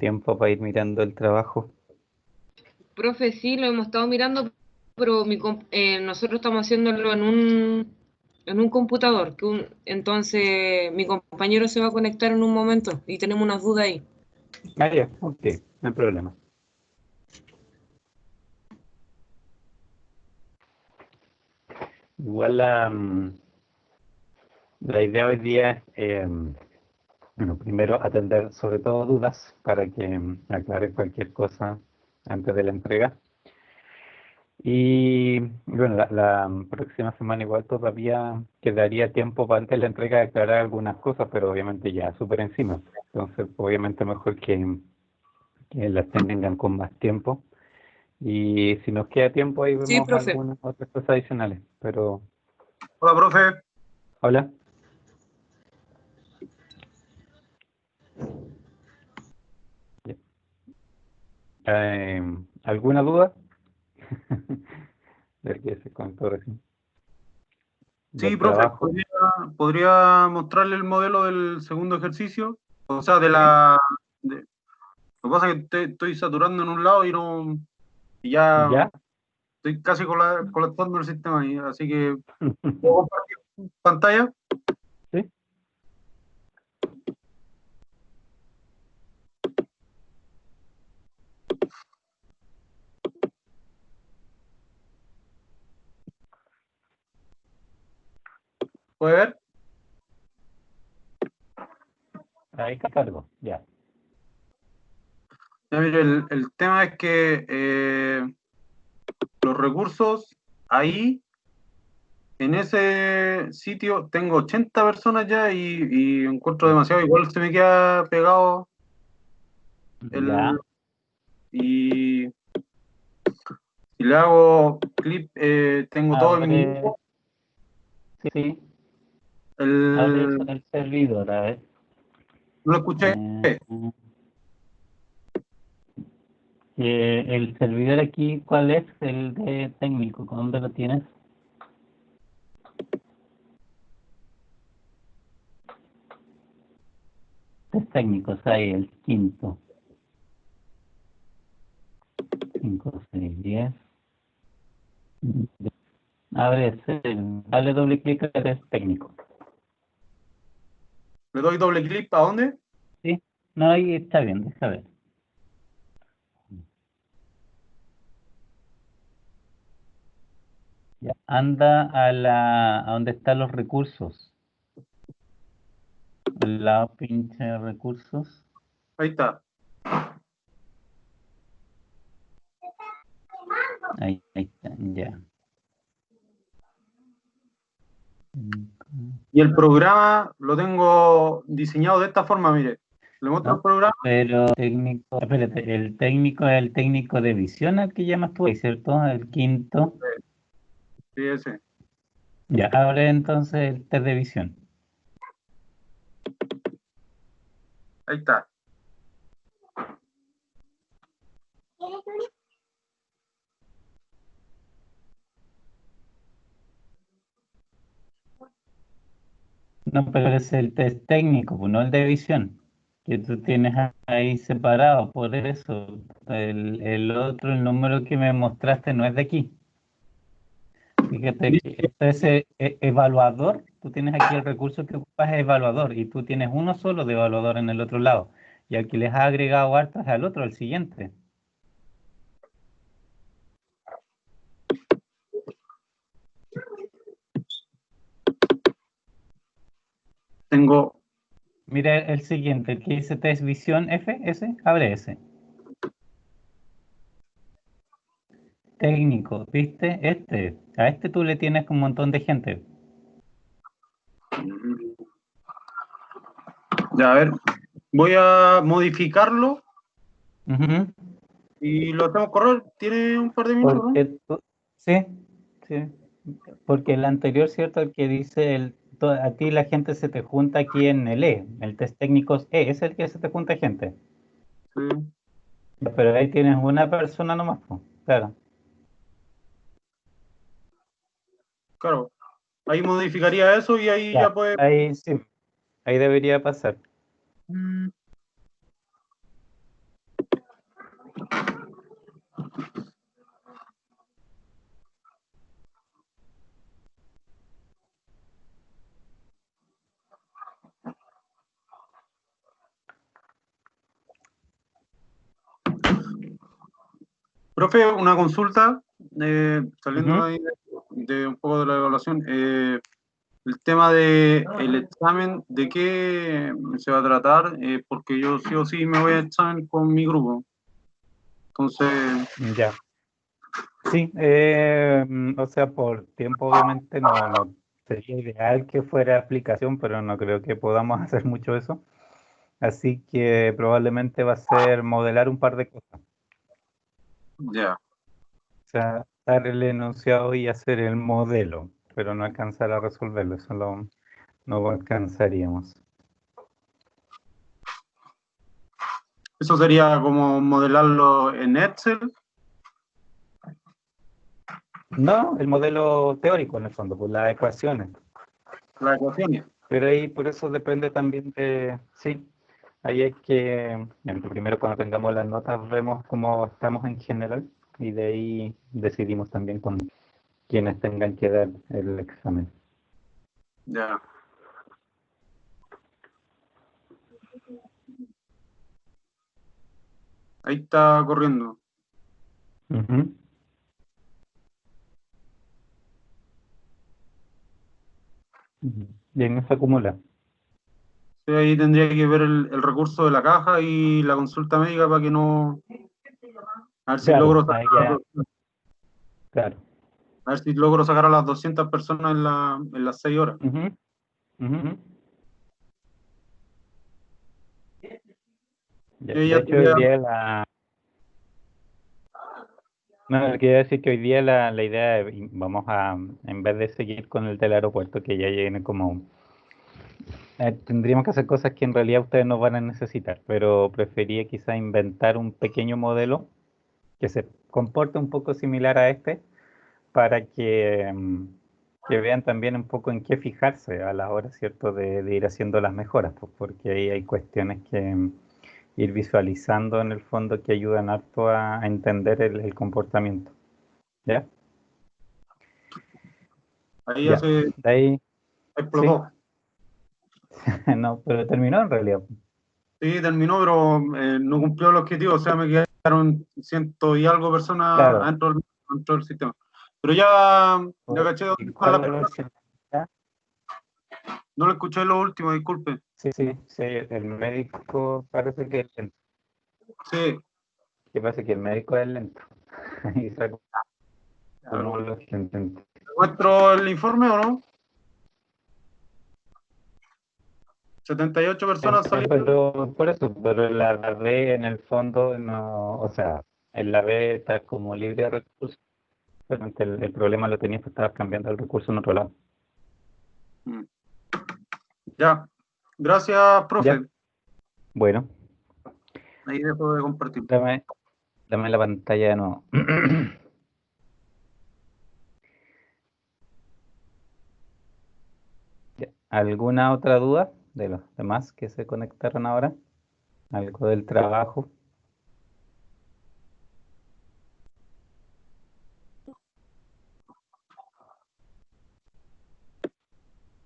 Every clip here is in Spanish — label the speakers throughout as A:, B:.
A: tiempo para ir mirando el trabajo.
B: Profe, sí, lo hemos estado mirando, pero nosotros estamos haciéndolo en un computador, entonces mi compañero se va a conectar en un momento y tenemos unas dudas ahí.
A: Ah, ya, ok, no hay problema. Igual la idea hoy día es, bueno, primero atender sobre todo dudas para que aclare cualquier cosa antes de la entrega. Y bueno, la próxima semana igual todavía quedaría tiempo para antes de la entrega de aclarar algunas cosas, pero obviamente ya súper encima. Entonces, obviamente mejor que las tengan con más tiempo. Y si nos queda tiempo, ahí
B: Sí,
A: vemos
B: profe.
A: algunas otras cosas adicionales. Pero,
C: Hola, profe.
A: hola. ¿Alguna duda? Del que se contó recién.
C: Sí,
A: Del
C: profe,
A: trabajo.
C: ¿podría mostrarle el modelo del segundo ejercicio? O sea,
A: ¿Sí?
C: lo que pasa es que estoy saturando en un lado y ya
A: ¿Ya?
C: estoy casi colapsando el sistema ahí, así que ¿puedo compartir pantalla?
A: ¿Sí?
C: ¿Puede ver?
A: Ahí está cargo. Ya.
C: Ya, mire, el tema es que los recursos ahí, en ese sitio, tengo 80 personas ya y encuentro demasiado. Igual se me queda pegado
A: Ya.
C: y si le hago clip, tengo todo en mi
A: Abre.
C: grupo.
A: Sí, sí. Abre
C: El,
A: el servidor, a ver.
C: no lo escuché.
A: Eh, el servidor aquí, ¿cuál es? El de técnico, ¿dónde lo tienes? Es técnico, ahí, el quinto. 5, 6, 10. Abre ese, dale doble clic a es técnico.
C: Le doy doble clic. ¿A dónde?
A: ¿Sí? No, ahí está bien, deja ver. Ya. Anda a donde están los recursos. Al lado pinche recursos.
C: Ahí está.
A: Ahí está, ya.
C: Y el programa lo tengo diseñado de esta forma, mire. Le muestro el
A: No,
C: programa.
A: pero técnico, espérate, el técnico es el técnico de visión al que llamas tú, ahí, ¿cierto? El quinto.
C: Sí, ese.
A: Ya, abre entonces el test de visión.
C: Ahí está.
A: No, pero es el test técnico, pues, no el de visión, que tú tienes ahí separado, por eso. El otro, el número que me mostraste no es de aquí. Fíjate que este es evaluador, tú tienes aquí el recurso que ocupas es evaluador y tú tienes uno solo de evaluador en el otro lado. Y al que les ha agregado hartos al otro, al siguiente.
C: Tengo.
A: Mira el siguiente, el que dice test visión F, ese, abre ese. Técnico, ¿viste? A este tú le tienes un montón de gente.
C: Ya, a ver. Voy a modificarlo
A: Ujú.
C: y lo hacemos correr. Tiene un par de minutos, ¿no?
A: Porque sí, sí, porque el anterior, ¿cierto? El que dice a ti la gente se te junta aquí en el el test técnico es es el que se te junta gente.
C: Sí,
A: Pero ahí tienes una persona nomás, pues, claro.
C: claro. Ahí modificaría eso y ahí
A: Ya,
C: ya puede.
A: ahí sí, ahí debería pasar.
C: Profe, una consulta, saliendo
A: Ujú.
C: ahí de un poco de la evaluación. El tema del examen, ¿de qué se va a tratar? Porque yo sí o sí me voy a examen con mi grupo. Entonces,
A: Ya. Sí, o sea, por tiempo obviamente no sería ideal que fuera aplicación, pero no creo que podamos hacer mucho eso. Así que probablemente va a ser modelar un par de cosas.
C: ya.
A: O sea, dar el enunciado y hacer el modelo, pero no alcanzar a resolverlo, eso no alcanzaríamos.
C: Eso sería como modelarlo en Excel,
A: No, el modelo teórico en el fondo, pues las ecuaciones.
C: las ecuaciones.
A: Pero ahí por eso depende también sí, ahí hay que, primero cuando tengamos las notas vemos cómo estamos en general y de ahí decidimos también con quienes tengan que dar el examen.
C: Ya. Ahí está corriendo.
A: Ujú. Ujú. Y ahí no se acumula.
C: Sí, ahí tendría que ver el recurso de la caja y la consulta médica para que no. A ver si
A: Claro,
C: logro
A: ahí
C: sacar,
A: ya, claro.
C: a ver si logro sacar a las 200 personas en las 6 horas.
A: Ujú, ujú. Ya,
C: Y
A: de
C: ya
A: hecho, hoy
C: sería.
A: día no, quería decir que hoy día la idea vamos a, en vez de seguir con el del aeropuerto, que ya viene como, tendríamos que hacer cosas que en realidad ustedes no van a necesitar, pero prefería quizá inventar un pequeño modelo que se comporte un poco similar a este, para que vean también un poco en qué fijarse a la hora, ¿cierto?, de ir haciendo las mejoras, pues, porque ahí hay cuestiones que ir visualizando en el fondo que ayudan harto a entender el comportamiento. ¿Ya?
C: Ahí ya
A: Ya.
C: se
A: De ahí, sí,
C: explotó.
A: no, pero terminó en realidad.
C: Sí, terminó, pero no cumplió el objetivo. O sea, me quedaron ciento y algo personas
A: Claro.
C: dentro del sistema. Pero ya caché
A: ¿Y
C: dónde están
A: cuál
C: las
A: es la
C: personas.
A: versión? ¿Ya?
C: No lo escuché lo último, disculpe.
A: Sí, sí, sí, el médico parece que es lento.
C: Sí,
A: ¿Qué pasa? Que el médico es lento. Y se
C: claro.
A: acumula gente.
C: ¿Muestro el informe o no? 78 personas salieron.
A: Pero por eso, pero la B en el fondo no, o sea, en la B está como libre de recursos, pero el problema lo tenías que estar cambiando el recurso en otro lado.
C: Mm. Ya. Gracias,
A: Ya,
C: profe.
A: bueno,
C: Ahí dejo de compartir.
A: dame la pantalla de nuevo. Ya. ¿Alguna otra duda de los demás que se conectaron ahora? ¿Algo del trabajo?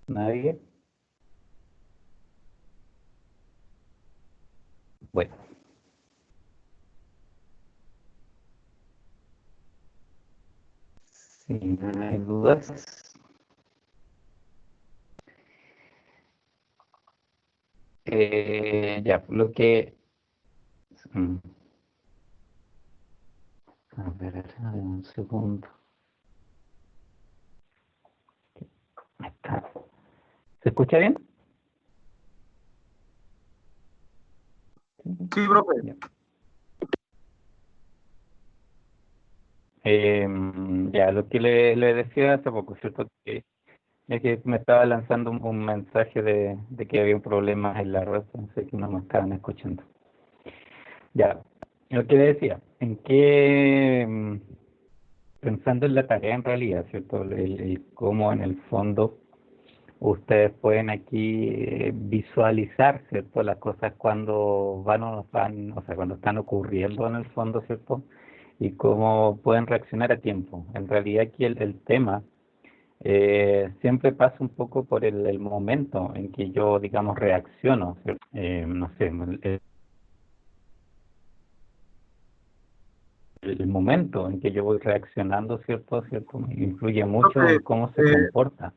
A: ¿Nadie? Bueno, si no hay dudas, ya, lo que... mm, a ver, un segundo. Ahí está. ¿Se escucha bien?
C: Sí, profe.
A: Ya. Ya, lo que le decía hace poco, ¿cierto? Que, es que me estaba lanzando un mensaje de que había un problema en la red, pensé que no me estaban escuchando. Ya, lo que le decía, en que, pensando en la tarea en realidad, ¿cierto? El cómo en el fondo ustedes pueden aquí visualizar, ¿cierto? Las cosas cuando van o no van, o sea, cuando están ocurriendo en el fondo, ¿cierto? Y cómo pueden reaccionar a tiempo. En realidad aquí el tema siempre pasa un poco por el momento en que yo, digamos, reacciono, ¿cierto? No sé, el momento en que yo voy reaccionando, ¿cierto? ¿Cierto? Influye mucho
C: Profe,
A: en cómo se comporta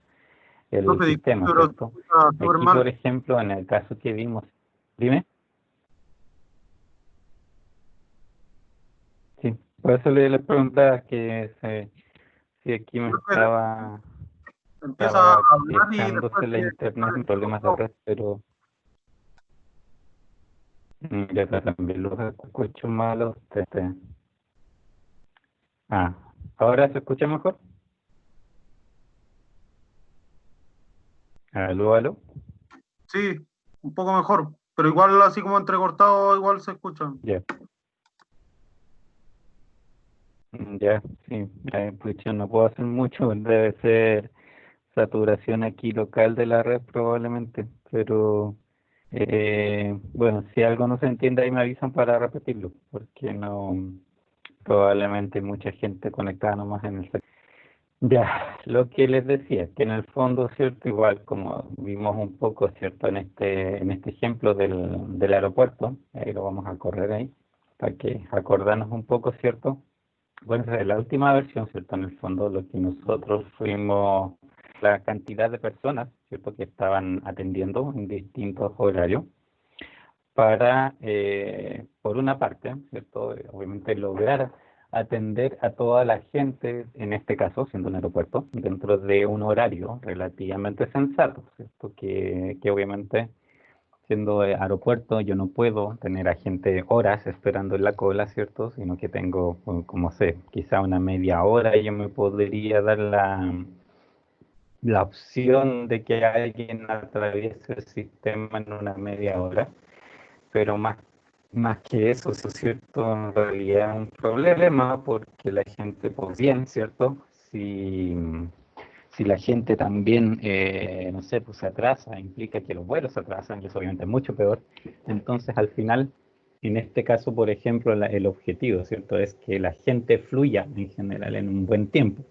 A: el
C: profe, disculpe,
A: sistema,
C: pero se
A: ¿cierto?
C: escucha súper
A: Aquí, por
C: mal.
A: ejemplo, en el caso que vimos, dime, sí, por eso le preguntaba que si aquí me
C: Profe, empieza a
A: estaba
C: hablar y después
A: echándose la internet sin
C: se
A: problemas de
C: corta.
A: red, pero ya también los escucho mal a usted. Ah, ¿ahora se escucha mejor? ¿Aló, aló?
C: Sí, un poco mejor, pero igual así como entrecortado, igual se escucha.
A: Ya, ya, sí, pucha, no puedo hacer mucho, debe ser saturación aquí local de la red probablemente, pero bueno, si algo no se entiende ahí me avisan para repetirlo, porque no, probablemente hay mucha gente conectada nomás en el sector. Ya, lo que les decía, que en el fondo, cierto, igual como vimos un poco, cierto, en este ejemplo del aeropuerto, ahí lo vamos a correr ahí, para que acordarnos un poco, cierto. Bueno, esa es la última versión, cierto, en el fondo lo que nosotros fuimos, la cantidad de personas, cierto, que estaban atendiendo en distintos horarios, para, por una parte, ¿cierto? Obviamente lograr atender a toda la gente, en este caso, siendo un aeropuerto, dentro de un horario relativamente sensato, ¿cierto? Que obviamente, siendo aeropuerto, yo no puedo tener a gente horas esperando en la cola, ¿cierto? Sino que tengo, como sé, quizá una media hora y yo me podría dar la opción de que alguien atraviese el sistema en una media hora, pero más que eso, es cierto, en realidad es un problema porque la gente, pues bien, ¿cierto? Si la gente también, no sé, pues se atrasa, implica que los vuelos se atrasan, y eso obviamente es mucho peor. Entonces, al final, en este caso, por ejemplo, el objetivo, ¿cierto? Es que la gente fluya en general en un buen tiempo.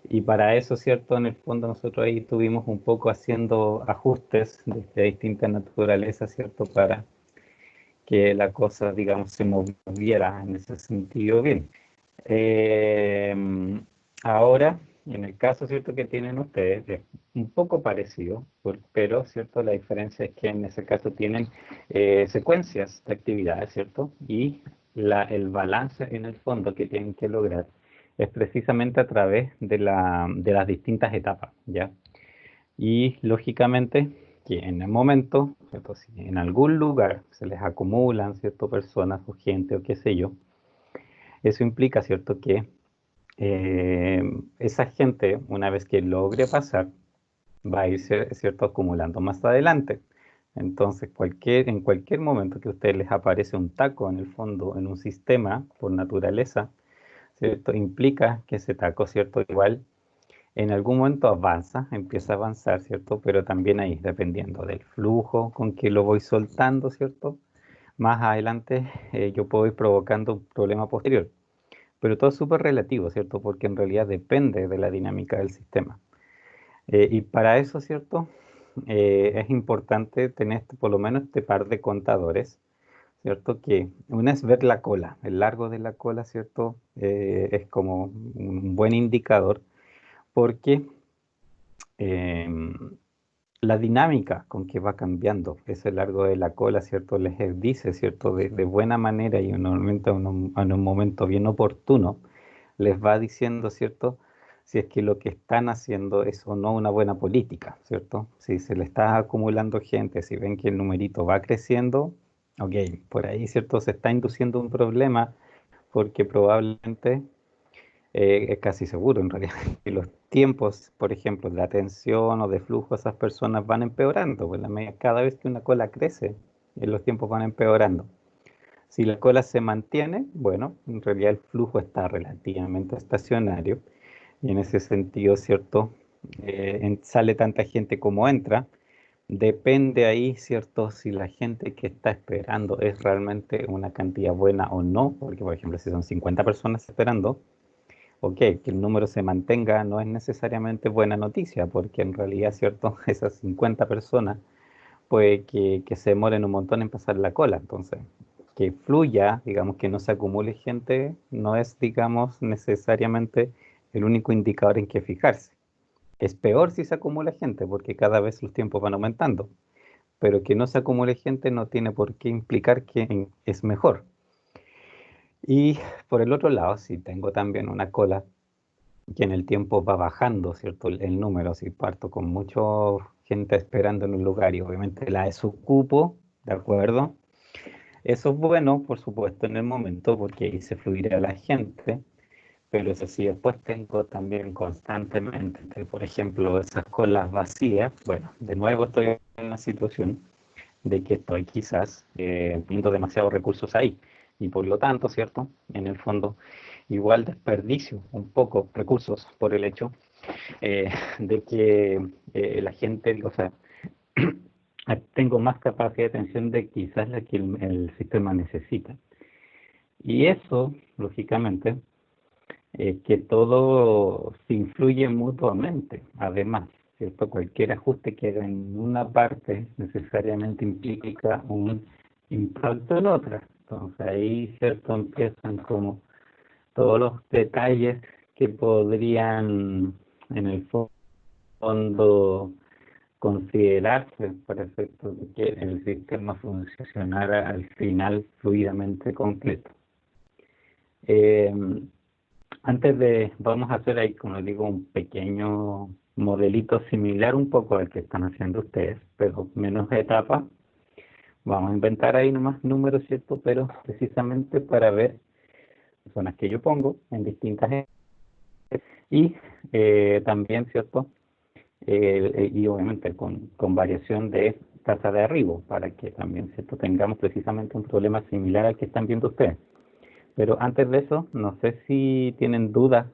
A: Y para eso, ¿cierto? En el fondo nosotros ahí estuvimos un poco haciendo ajustes de distinta naturaleza, ¿cierto? Para que la cosa, digamos, se moviera en ese sentido bien. Eh, Ahora, en el caso, ¿cierto?, que tienen ustedes, es un poco parecido, pero, ¿cierto?, la diferencia es que en ese caso tienen secuencias de actividades, ¿cierto? Y el balance en el fondo que tienen que lograr es precisamente a través de las distintas etapas, ¿ya? Y lógicamente que en el momento, ¿cierto? Si en algún lugar se les acumulan, ¿cierto?, personas o gente o qué sé yo, eso implica, ¿cierto?, que esa gente, una vez que logre pasar, va a ir, ¿cierto?, acumulando más adelante. Entonces, en cualquier momento que a ustedes les aparece un taco en el fondo, en un sistema, por naturaleza, ¿cierto?, implica que ese taco, ¿cierto?, igual en algún momento avanza, empieza a avanzar, ¿cierto? Pero también ahí, dependiendo del flujo con que lo voy soltando, ¿cierto? Más adelante yo puedo ir provocando un problema posterior. Pero todo es súper relativo, ¿cierto? Porque en realidad depende de la dinámica del sistema. Y para eso, ¿cierto? Es importante tener por lo menos este par de contadores, ¿cierto? Que una es ver la cola, el largo de la cola, ¿cierto? Es como un buen indicador porque eh, la dinámica con que va cambiando ese largo de la cola, ¿cierto? Les dice, ¿cierto? De buena manera y normalmente en un momento bien oportuno, les va diciendo, ¿cierto? Si es que lo que están haciendo es o no una buena política, ¿cierto? Si se le está acumulando gente, si ven que el numerito va creciendo, ok, por ahí, ¿cierto? Se está induciendo un problema porque probablemente es casi seguro en realidad que los tiempos, por ejemplo, de atención o de flujo de esas personas van empeorando. Pues cada vez que una cola crece, los tiempos van empeorando. Si la cola se mantiene, bueno, en realidad el flujo está relativamente estacionario y en ese sentido, ¿cierto? sale tanta gente como entra. Depende ahí, ¿cierto? Si la gente que está esperando es realmente una cantidad buena o no, porque por ejemplo si son 50 personas esperando, ok, que el número se mantenga no es necesariamente buena noticia, porque en realidad, ¿cierto? Esas 50 personas puede que se demoren un montón en pasar la cola. Entonces, que fluya, digamos, que no se acumule gente, no es, digamos, necesariamente el único indicador en que fijarse. Es peor si se acumula gente, porque cada vez los tiempos van aumentando, pero que no se acumule gente no tiene por qué implicar que es mejor. Y por el otro lado, si tengo también una cola que en el tiempo va bajando, ¿cierto? El número, si parto con mucha gente esperando en un lugar y obviamente la desocupo, ¿de acuerdo? Eso es bueno, por supuesto, en el momento porque ahí se fluirá la gente, pero eso sí, después tengo también constantemente, por ejemplo, esas colas vacías. Bueno, de nuevo estoy en la situación de que estoy quizás viendo demasiados recursos ahí y por lo tanto, ¿cierto? En el fondo, igual desperdicio un poco recursos por el hecho de que la gente, o sea, tengo más capacidad de atención de quizás la que el sistema necesita. Y eso, lógicamente, que todo se influye mutuamente. Además, ¿cierto? Cualquier ajuste que haga en una parte necesariamente implica un impacto en otra. Entonces ahí, ¿cierto? Empiezan como todos los detalles que podrían, en el fondo, considerarse para efectos de que el sistema funcionara al final fluidamente completo. Eh, Antes de, vamos a hacer ahí, como digo, un pequeño modelito similar un poco al que están haciendo ustedes, pero menos etapas. Vamos a inventar ahí nomás números, ¿cierto? Pero precisamente para ver zonas que yo pongo en distintas y también, ¿cierto? Y obviamente con variación de tasa de arribo, para que también, ¿cierto? Tengamos precisamente un problema similar al que están viendo ustedes. Pero antes de eso, no sé si tienen dudas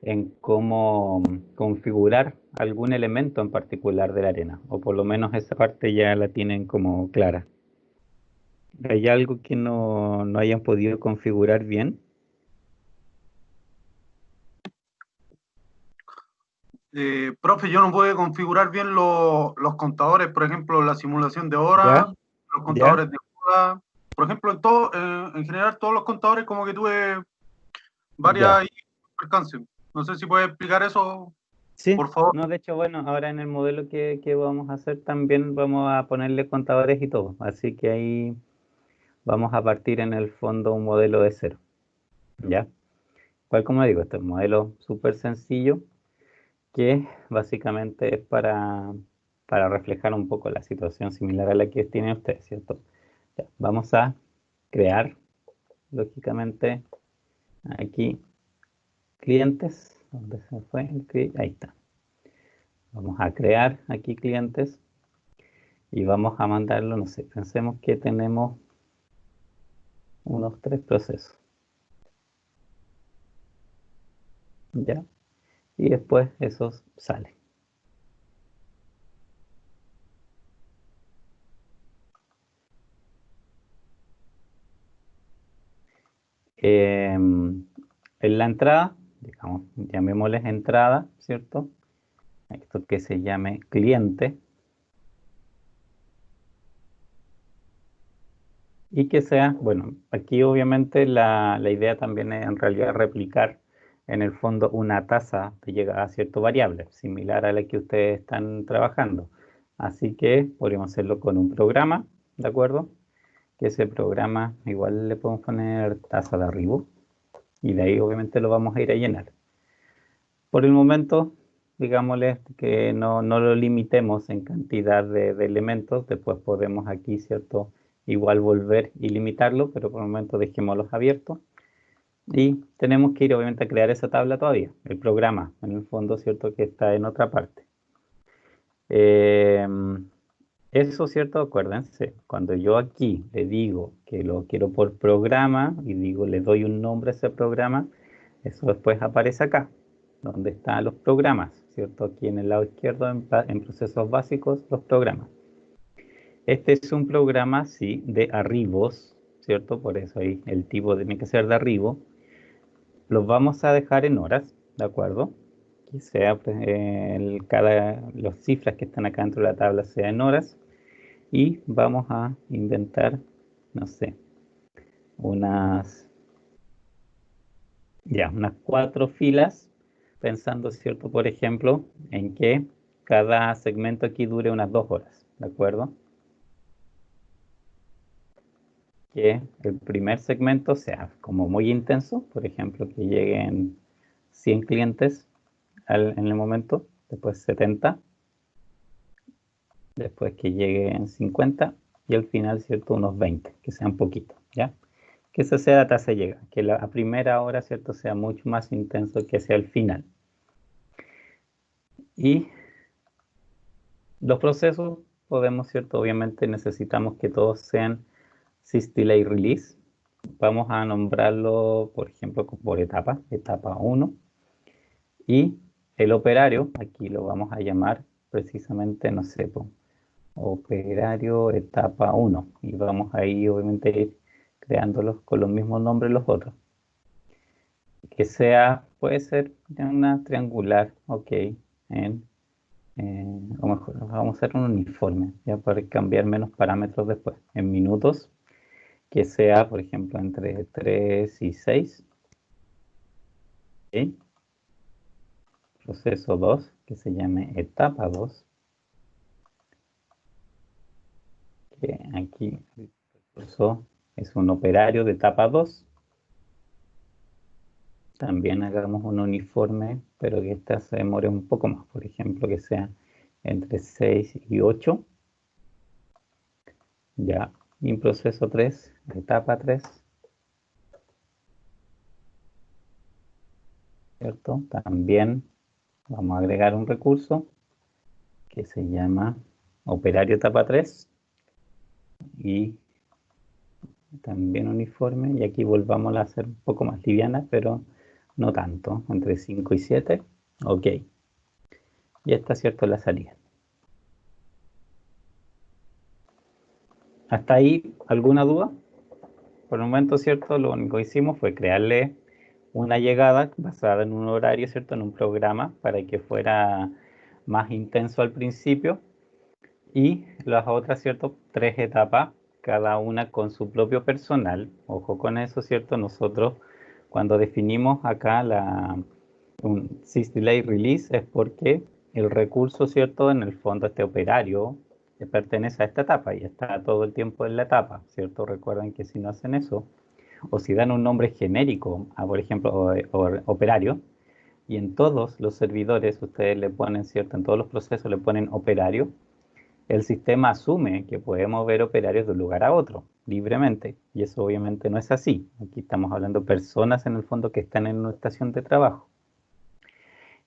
A: en cómo configurar algún elemento en particular de la arena, o por lo menos esa parte ya la tienen como clara. ¿Hay algo que no hayan podido configurar bien?
C: Profe, yo no puedo configurar bien los contadores, por ejemplo, la simulación de
A: ¿Ya?
C: horas, los
A: ¿Ya?
C: contadores de horas. Por ejemplo, en general todos los contadores como que tuve
A: ¿Ya?
C: varias percances. No sé si puede explicar eso,
A: Sí,
C: por favor.
A: no, de hecho, bueno, ahora en el modelo que vamos a hacer también vamos a ponerle contadores y todo, así que ahí vamos a partir en el fondo un modelo de cero, ¿ya? Cual, como digo, este es un modelo súper sencillo que básicamente es para reflejar un poco la situación similar a la que tiene usted, ¿cierto? Ya, vamos a crear, lógicamente, aquí clientes. ¿Dónde se fue? Ahí está. Vamos a crear aquí clientes y vamos a mandarlo, no sé, pensemos que tenemos unos 3 procesos, ¿ya? Y después esos salen. En la entrada, digamos, llamémosles entrada, ¿cierto? Esto que se llame cliente y que sea, bueno, aquí obviamente la idea también es en realidad replicar en el fondo una tasa de llegada a cierta variable, similar a la que ustedes están trabajando. Así que podríamos hacerlo con un programa, ¿de acuerdo? Que ese programa igual le podemos poner tasa de arribo y de ahí obviamente lo vamos a ir a llenar. Por el momento, digámosle que no lo limitemos en cantidad de elementos, después podemos aquí, ¿cierto? Igual volver y limitarlo, pero por el momento dejémoslos abiertos. Y tenemos que ir obviamente a crear esa tabla todavía, el programa, en el fondo, ¿cierto? Que está en otra parte. Eh, Eso, ¿cierto? Acuérdense, cuando yo aquí le digo que lo quiero por programa y digo, le doy un nombre a ese programa, eso después aparece acá, donde están los programas, ¿cierto? Aquí en el lado izquierdo, en procesos básicos, los programas. Este es un programa, sí, de arribos, ¿cierto? Por eso ahí el tipo tiene que ser de arribo. Los vamos a dejar en horas, ¿de acuerdo? Que sea, pues, las cifras que están acá dentro de la tabla sea en horas. Y vamos a inventar, no sé, unas 4 filas, pensando, ¿cierto? Por ejemplo, en que cada segmento aquí dure unas 2 horas, ¿de acuerdo? Que el primer segmento sea como muy intenso, por ejemplo, que lleguen 100 clientes en el momento, después 70, después que lleguen 50 y al final, ¿cierto? Unos 20, que sean poquitos, ¿ya? Que esa sea la tasa de llegada, que a primera hora, ¿cierto? Sea mucho más intenso que sea el final. Y los procesos podemos, ¿cierto? Obviamente necesitamos que todos sean sys delay release. Vamos a nombrarlo, por ejemplo, por etapa 1. Y el operario, aquí lo vamos a llamar precisamente, no sé, operario etapa 1. Y vamos ahí, obviamente, ir creándolos con los mismos nombres los otros. Que sea, puede ser una triangular, ok, o mejor, vamos a hacer un uniforme, ya para cambiar menos parámetros después, en minutos, que sea, por ejemplo, entre 3 y 6, ¿ok? Proceso 2, que se llame etapa 2, que aquí el proceso es un operario de etapa 2. También hagamos un uniforme, pero que esta se demore un poco más, por ejemplo, que sea entre 6 y 8. Ya, y en proceso 3, etapa 3, ¿cierto? También vamos a agregar un recurso que se llama operario etapa 3 y también uniforme, y aquí volvamos a hacer un poco más liviana, pero no tanto, entre 5 y 7, ok. Y esta, ¿cierto?, es la salida. ¿Hasta ahí alguna duda? Por el momento, ¿cierto? Lo único que hicimos fue crearle una llegada basada en un horario, ¿cierto? En un programa para que fuera más intenso al principio. Y las otras, ¿cierto? 3 etapas, cada una con su propio personal. Ojo con eso, ¿cierto? Nosotros, cuando definimos acá un sys delay release, es porque el recurso, ¿cierto? En el fondo, este operario pertenece a esta etapa y está todo el tiempo en la etapa, ¿cierto? Recuerden que si no hacen eso, o si dan un nombre genérico a, por ejemplo, operario, y en todos los servidores ustedes le ponen, ¿cierto? En todos los procesos le ponen operario, el sistema asume que puede mover operarios de un lugar a otro libremente, y eso obviamente no es así. Aquí estamos hablando de personas en el fondo que están en una estación de trabajo.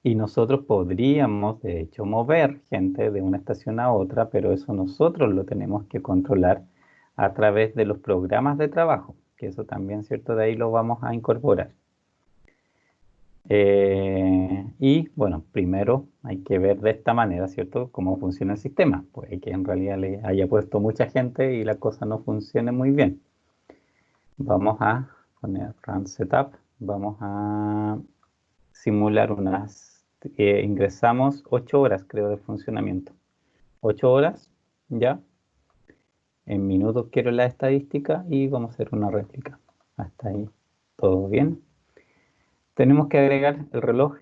A: Y nosotros podríamos, de hecho, mover gente de una estación a otra, pero eso nosotros lo tenemos que controlar a través de los programas de trabajo, que eso también, ¿cierto? De ahí lo vamos a incorporar. Y bueno, primero hay que ver de esta manera, ¿cierto?, cómo funciona el sistema. Puede que en realidad le haya puesto mucha gente y la cosa no funcione muy bien. Vamos a poner run setup, vamos a simular ingresamos 8 horas, creo, de funcionamiento. 8 horas, ya. En minutos quiero la estadística y vamos a hacer una réplica. Hasta ahí, todo bien. Tenemos que agregar el reloj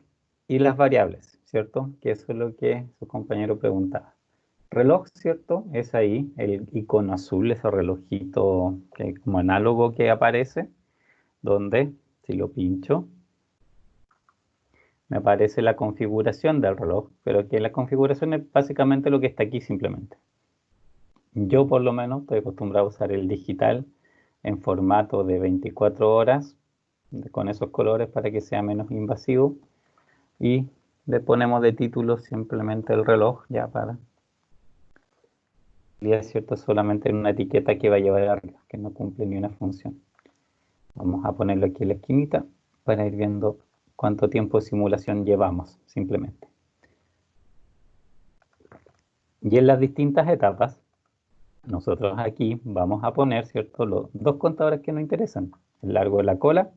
A: y las variables, ¿cierto? Que eso es lo que su compañero preguntaba. Reloj, ¿cierto? Es ahí el icono azul, ese relojito como análogo que aparece, donde si lo pincho, me aparece la configuración del reloj, pero que la configuración es básicamente lo que está aquí simplemente. Yo por lo menos estoy acostumbrado a usar el digital en formato de 24 horas, con esos colores para que sea menos invasivo. Y le ponemos de título simplemente el reloj, ya para, y es cierto, solamente en una etiqueta que va a llevar arriba, que no cumple ni una función. Vamos a ponerlo aquí en la esquinita para ir viendo cuánto tiempo de simulación llevamos, simplemente. Y en las distintas etapas, nosotros aquí vamos a poner, ¿cierto?, los dos contadores que nos interesan, el largo de la cola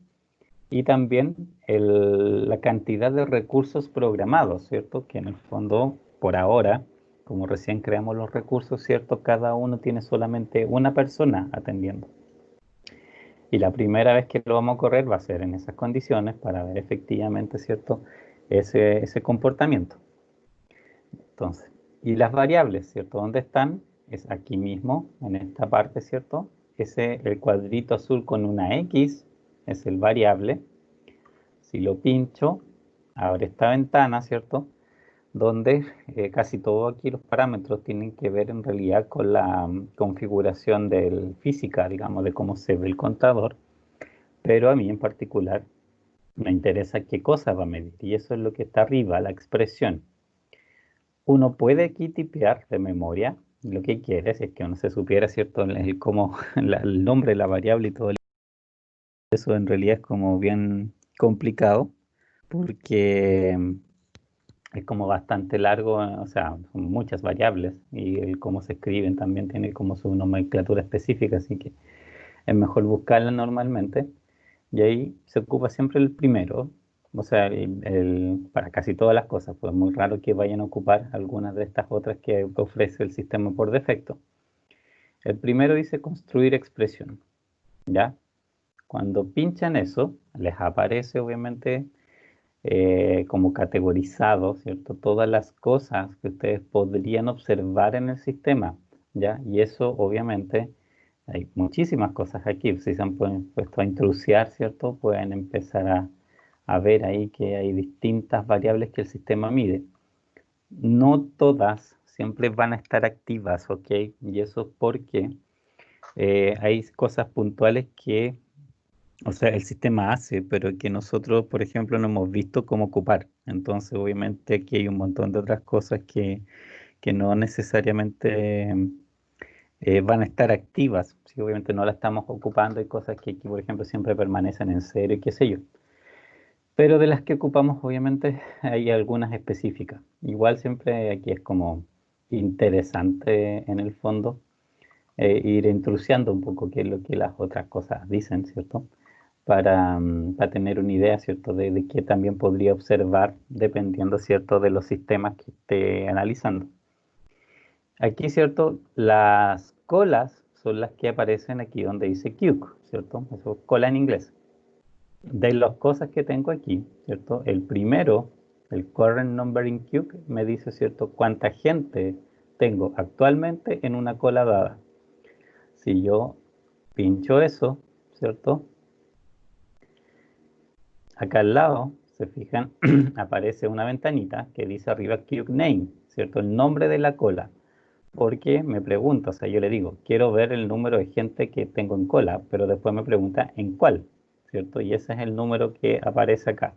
A: y también la cantidad de recursos programados, ¿cierto? Que en el fondo, por ahora, como recién creamos los recursos, ¿cierto? Cada uno tiene solamente una persona atendiendo. Y la primera vez que lo vamos a correr va a ser en esas condiciones para ver efectivamente, ¿cierto? Ese comportamiento. Entonces, y las variables, ¿cierto? ¿Dónde están? Es aquí mismo, en esta parte, ¿cierto? El cuadrito azul con una X es el variable. Si lo pincho, abre esta ventana, ¿cierto? Donde casi todos aquí los parámetros tienen que ver en realidad con la configuración del física, digamos, de cómo se ve el contador. Pero a mí en particular me interesa qué cosa va a medir. Y eso es lo que está arriba, la expresión. Uno puede aquí tipear de memoria lo que quiere, si es que uno se supiera, ¿cierto? El nombre de la variable y todo eso en realidad es como bien complicado porque es como bastante largo, o sea, son muchas variables y el cómo se escriben también tiene como su nomenclatura específica, así que es mejor buscarla normalmente. Y ahí se ocupa siempre el primero, o sea, para casi todas las cosas, pues es muy raro que vayan a ocupar algunas de estas otras que ofrece el sistema por defecto. El primero dice construir expresión, ¿ya? Cuando pinchan eso, les aparece obviamente como categorizado, ¿cierto? Todas las cosas que ustedes podrían observar en el sistema, ¿ya? Y eso obviamente hay muchísimas cosas aquí. Si se han puesto a intrusiar, ¿cierto? Pueden empezar a ver ahí que hay distintas variables que el sistema mide. No todas siempre van a estar activas, ¿ok? Y eso es porque hay cosas puntuales que, o sea, el sistema hace, pero que nosotros, por ejemplo, no hemos visto cómo ocupar. Entonces, obviamente, aquí hay un montón de otras cosas que no necesariamente van a estar activas. Si obviamente no la estamos ocupando, hay cosas que aquí, por ejemplo, siempre permanecen en cero y qué sé yo. Pero de las que ocupamos, obviamente, hay algunas específicas. Igual siempre aquí es como interesante en el fondo ir intrusiando un poco qué es lo que las otras cosas dicen, ¿cierto? Para tener una idea, ¿cierto? De qué también podría observar dependiendo, ¿cierto? De los sistemas que esté analizando. Aquí, ¿cierto? Las colas son las que aparecen aquí donde dice QC, ¿cierto? Eso es cola en inglés. De las cosas que tengo aquí, ¿cierto? El primero, el current numbering QC, me dice, ¿cierto? Cuánta gente tengo actualmente en una cola dada. Si yo pincho eso, ¿cierto? Acá al lado, se fijan, aparece una ventanita que dice arriba QC name, ¿cierto? El nombre de la cola. Porque me pregunta, o sea, yo le digo, quiero ver el número de gente que tengo en cola, pero después me pregunta en cuál, ¿cierto? Y ese es el número que aparece acá.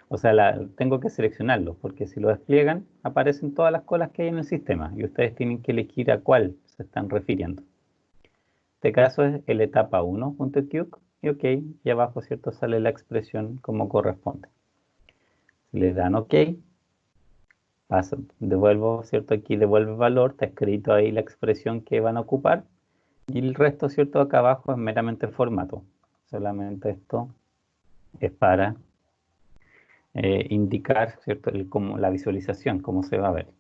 A: O sea, tengo que seleccionarlo, porque si lo despliegan, aparecen todas las colas que hay en el sistema y ustedes tienen que elegir a cuál se están refiriendo. Este caso es el etapa 1.QC y OK, y abajo, ¿cierto? Sale la expresión como corresponde. Si le dan OK, devuelvo, ¿cierto? Aquí devuelve valor, está escrito ahí la expresión que van a ocupar y el resto, ¿cierto? Acá abajo es meramente formato. Solamente esto es para indicar, ¿cierto? La visualización, cómo se va a ver. En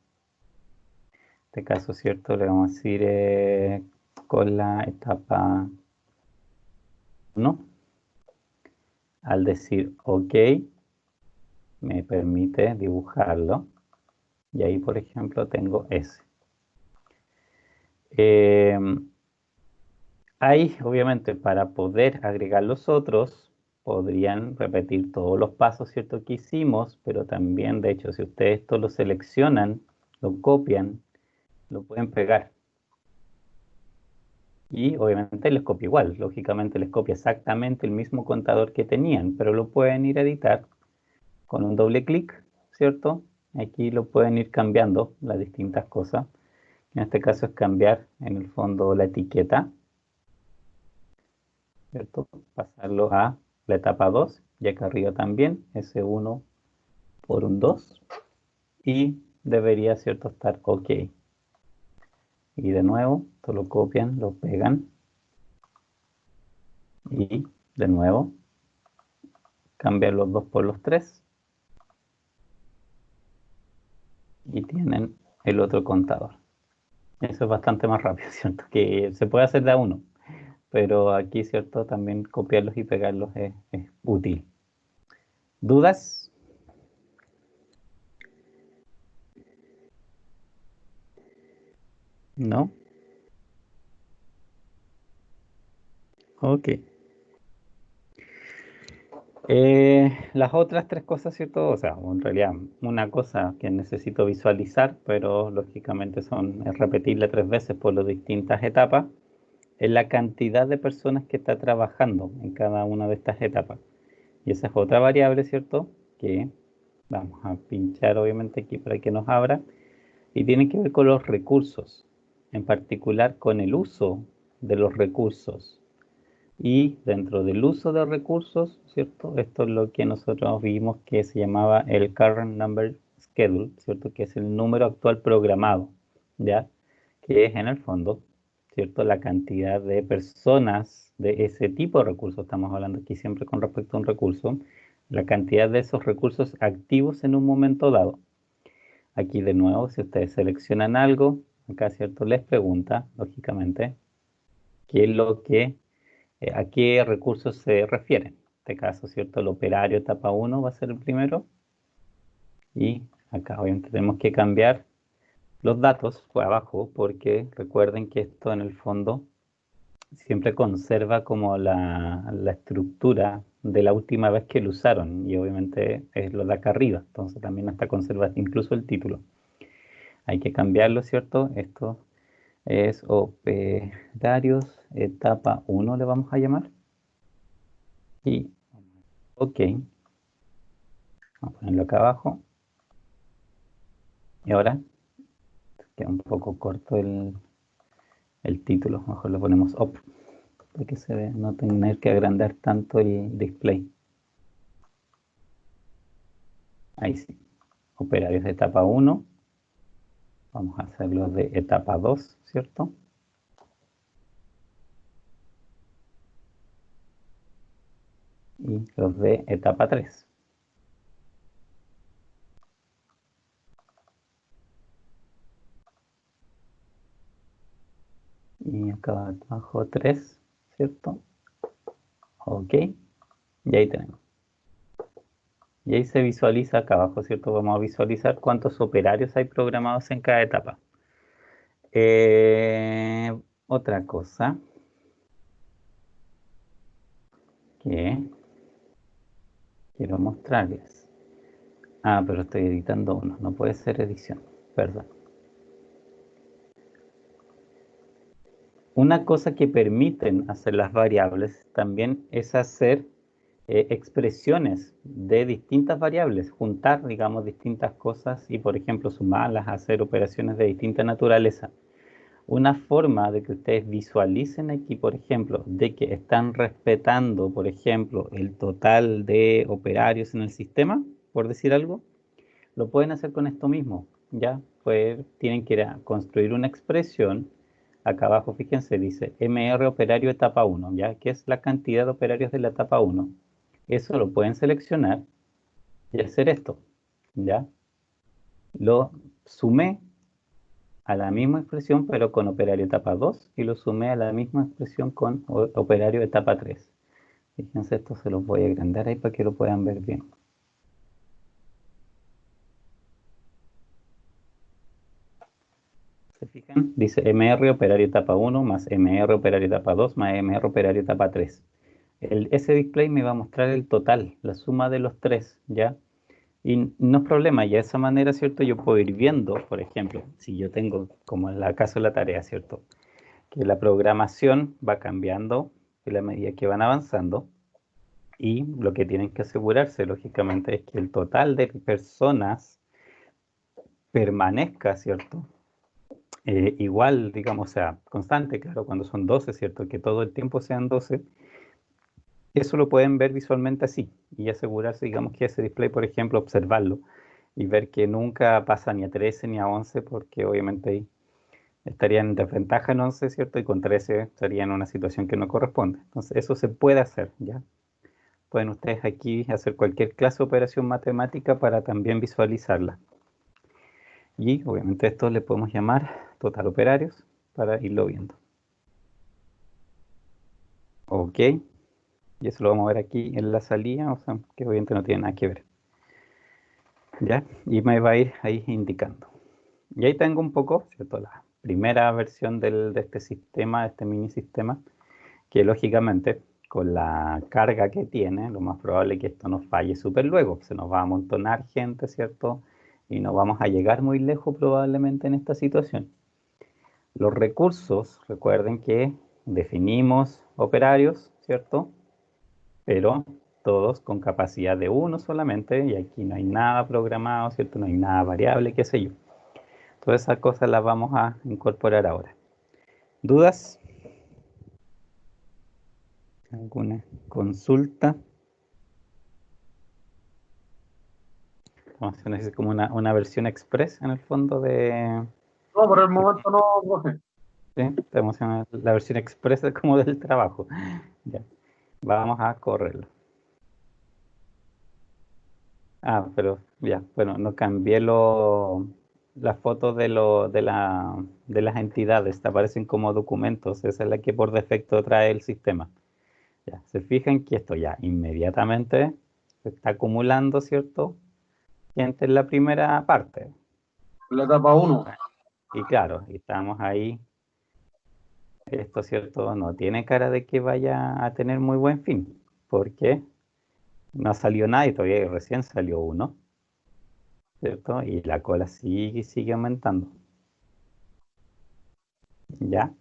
A: este caso, ¿cierto? Le vamos a decir con la etapa 1. Al decir OK, me permite dibujarlo. Y ahí, por ejemplo, tengo S. Ahí, obviamente, para poder agregar los otros, podrían repetir todos los pasos, ¿cierto? Que hicimos, pero también, de hecho, si ustedes esto lo seleccionan, lo copian, lo pueden pegar. Y obviamente les copia igual, lógicamente les copia exactamente el mismo contador que tenían, pero lo pueden ir a editar con un doble clic, ¿cierto? Aquí lo pueden ir cambiando las distintas cosas. En este caso es cambiar en el fondo la etiqueta, ¿cierto? Pasarlo a la etapa 2 y acá arriba también, S1 por un 2 y debería, ¿cierto?, estar OK. Y de nuevo, esto lo copian, lo pegan. Y de nuevo, cambian los 2 por los 3. Y tienen el otro contador. Eso es bastante más rápido, ¿cierto? Que se puede hacer de a uno. Pero aquí, ¿cierto? También copiarlos y pegarlos es útil. ¿Dudas? ¿No? Ok. Las otras 3 cosas, ¿cierto? O sea, en realidad una cosa que necesito visualizar, pero lógicamente es repetirla 3 veces por las distintas etapas, es la cantidad de personas que está trabajando en cada una de estas etapas. Y esa es otra variable, ¿cierto? Que vamos a pinchar obviamente aquí para que nos abra. Y tiene que ver con los recursos, en particular con el uso de los recursos. Y dentro del uso de recursos, ¿cierto? Esto es lo que nosotros vimos que se llamaba el Current Number Schedule, ¿cierto? Que es el número actual programado, ¿ya? Que es en el fondo, ¿cierto? La cantidad de personas de ese tipo de recursos, estamos hablando aquí siempre con respecto a un recurso, la cantidad de esos recursos activos en un momento dado. Aquí de nuevo, si ustedes seleccionan algo, acá, ¿cierto? Les pregunta, lógicamente, qué es lo que a qué recursos se refieren. En este caso, ¿cierto? El operario etapa 1 va a ser el primero. Y acá obviamente tenemos que cambiar los datos por abajo porque recuerden que esto en el fondo siempre conserva como la estructura de la última vez que lo usaron y obviamente es lo de acá arriba. Entonces también está conservado incluso el título. Hay que cambiarlo, ¿cierto? Esto es operarios etapa 1 le vamos a llamar. Y ok. Vamos a ponerlo acá abajo. Y ahora queda un poco corto el título. Mejor lo ponemos up para que se vea, no tener que agrandar tanto el display. Ahí sí. Operarios de etapa 1. Vamos a hacerlos de etapa 2, ¿cierto? Y los de etapa 3. Y acá abajo 3, ¿cierto? Ok. Y ahí tenemos. Y ahí se visualiza acá abajo, ¿cierto? Vamos a visualizar cuántos operarios hay programados en cada etapa. Otra cosa que quiero mostrarles. Ah, pero estoy editando uno, no puede ser edición, perdón. Una cosa que permiten hacer las variables también es hacer expresiones de distintas variables, juntar, digamos, distintas cosas y, por ejemplo, sumarlas, hacer operaciones de distinta naturaleza. Una forma de que ustedes visualicen aquí, por ejemplo, de que están respetando, por ejemplo, el total de operarios en el sistema, por decir algo, lo pueden hacer con esto mismo, ¿ya? Pues tienen que ir a construir una expresión. Acá abajo, fíjense, dice MR operario etapa 1, ¿ya? Que es la cantidad de operarios de la etapa 1. Eso lo pueden seleccionar y hacer esto, ¿ya? Lo sumé a la misma expresión, pero con operario etapa 2, y lo sumé a la misma expresión con operario etapa 3. Fíjense, esto se los voy a agrandar ahí para que lo puedan ver bien. ¿Se fijan? Dice MR operario etapa 1 más MR operario etapa 2 más MR operario etapa 3. Ese display me va a mostrar el total, la suma de los tres, ¿ya? Y no es problema, y de esa manera, ¿cierto? Yo puedo ir viendo, por ejemplo, si yo tengo, como en el caso de la tarea, ¿cierto? Que la programación va cambiando en la medida que van avanzando. Y lo que tienen que asegurarse, lógicamente, es que el total de personas permanezca, ¿cierto? Igual, digamos, o sea, constante, claro, cuando son 12, ¿cierto? Que todo el tiempo sean 12. Eso lo pueden ver visualmente así y asegurarse, digamos, que ese display, por ejemplo, observarlo y ver que nunca pasa ni a 13 ni a 11 porque obviamente ahí estarían en desventaja en 11, ¿cierto? Y con 13 estarían en una situación que no corresponde. Entonces, eso se puede hacer, ¿ya? Pueden ustedes aquí hacer cualquier clase de operación matemática para también visualizarla. Y obviamente esto le podemos llamar total operarios para irlo viendo. Ok. Y eso lo vamos a ver aquí en la salida, o sea, que obviamente no tiene nada que ver. ¿Ya? Y me va a ir ahí indicando. Y ahí tengo un poco, ¿cierto? La primera versión de este sistema, de este mini sistema, que lógicamente con la carga que tiene, lo más probable es que esto nos falle súper luego. Se nos va a amontonar gente, ¿cierto? Y no vamos a llegar muy lejos probablemente en esta situación. Los recursos, recuerden que definimos operarios, ¿cierto? Pero todos con capacidad de uno solamente, y aquí no hay nada programado, ¿cierto? No hay nada variable, qué sé yo. Todas esas cosas las vamos a incorporar ahora. ¿Dudas? ¿Alguna consulta? Vamos a hacer como una versión express en el fondo de...
C: No, por el momento no, profe.
A: ¿Sí? Estamos en la versión express como del trabajo. Ya. Vamos a correrlo. Ah, pero ya, bueno, no cambié las fotos de las entidades, te aparecen como documentos, esa es la que por defecto trae el sistema. Ya, se fijan que esto ya inmediatamente se está acumulando, ¿cierto? Gente en la primera parte.
C: La etapa 1.
A: Y claro, y estamos ahí, esto, ¿cierto? No tiene cara de que vaya a tener muy buen fin, porque no salió nada y todavía recién salió uno, ¿cierto? Y la cola sigue y sigue aumentando. ¿Ya?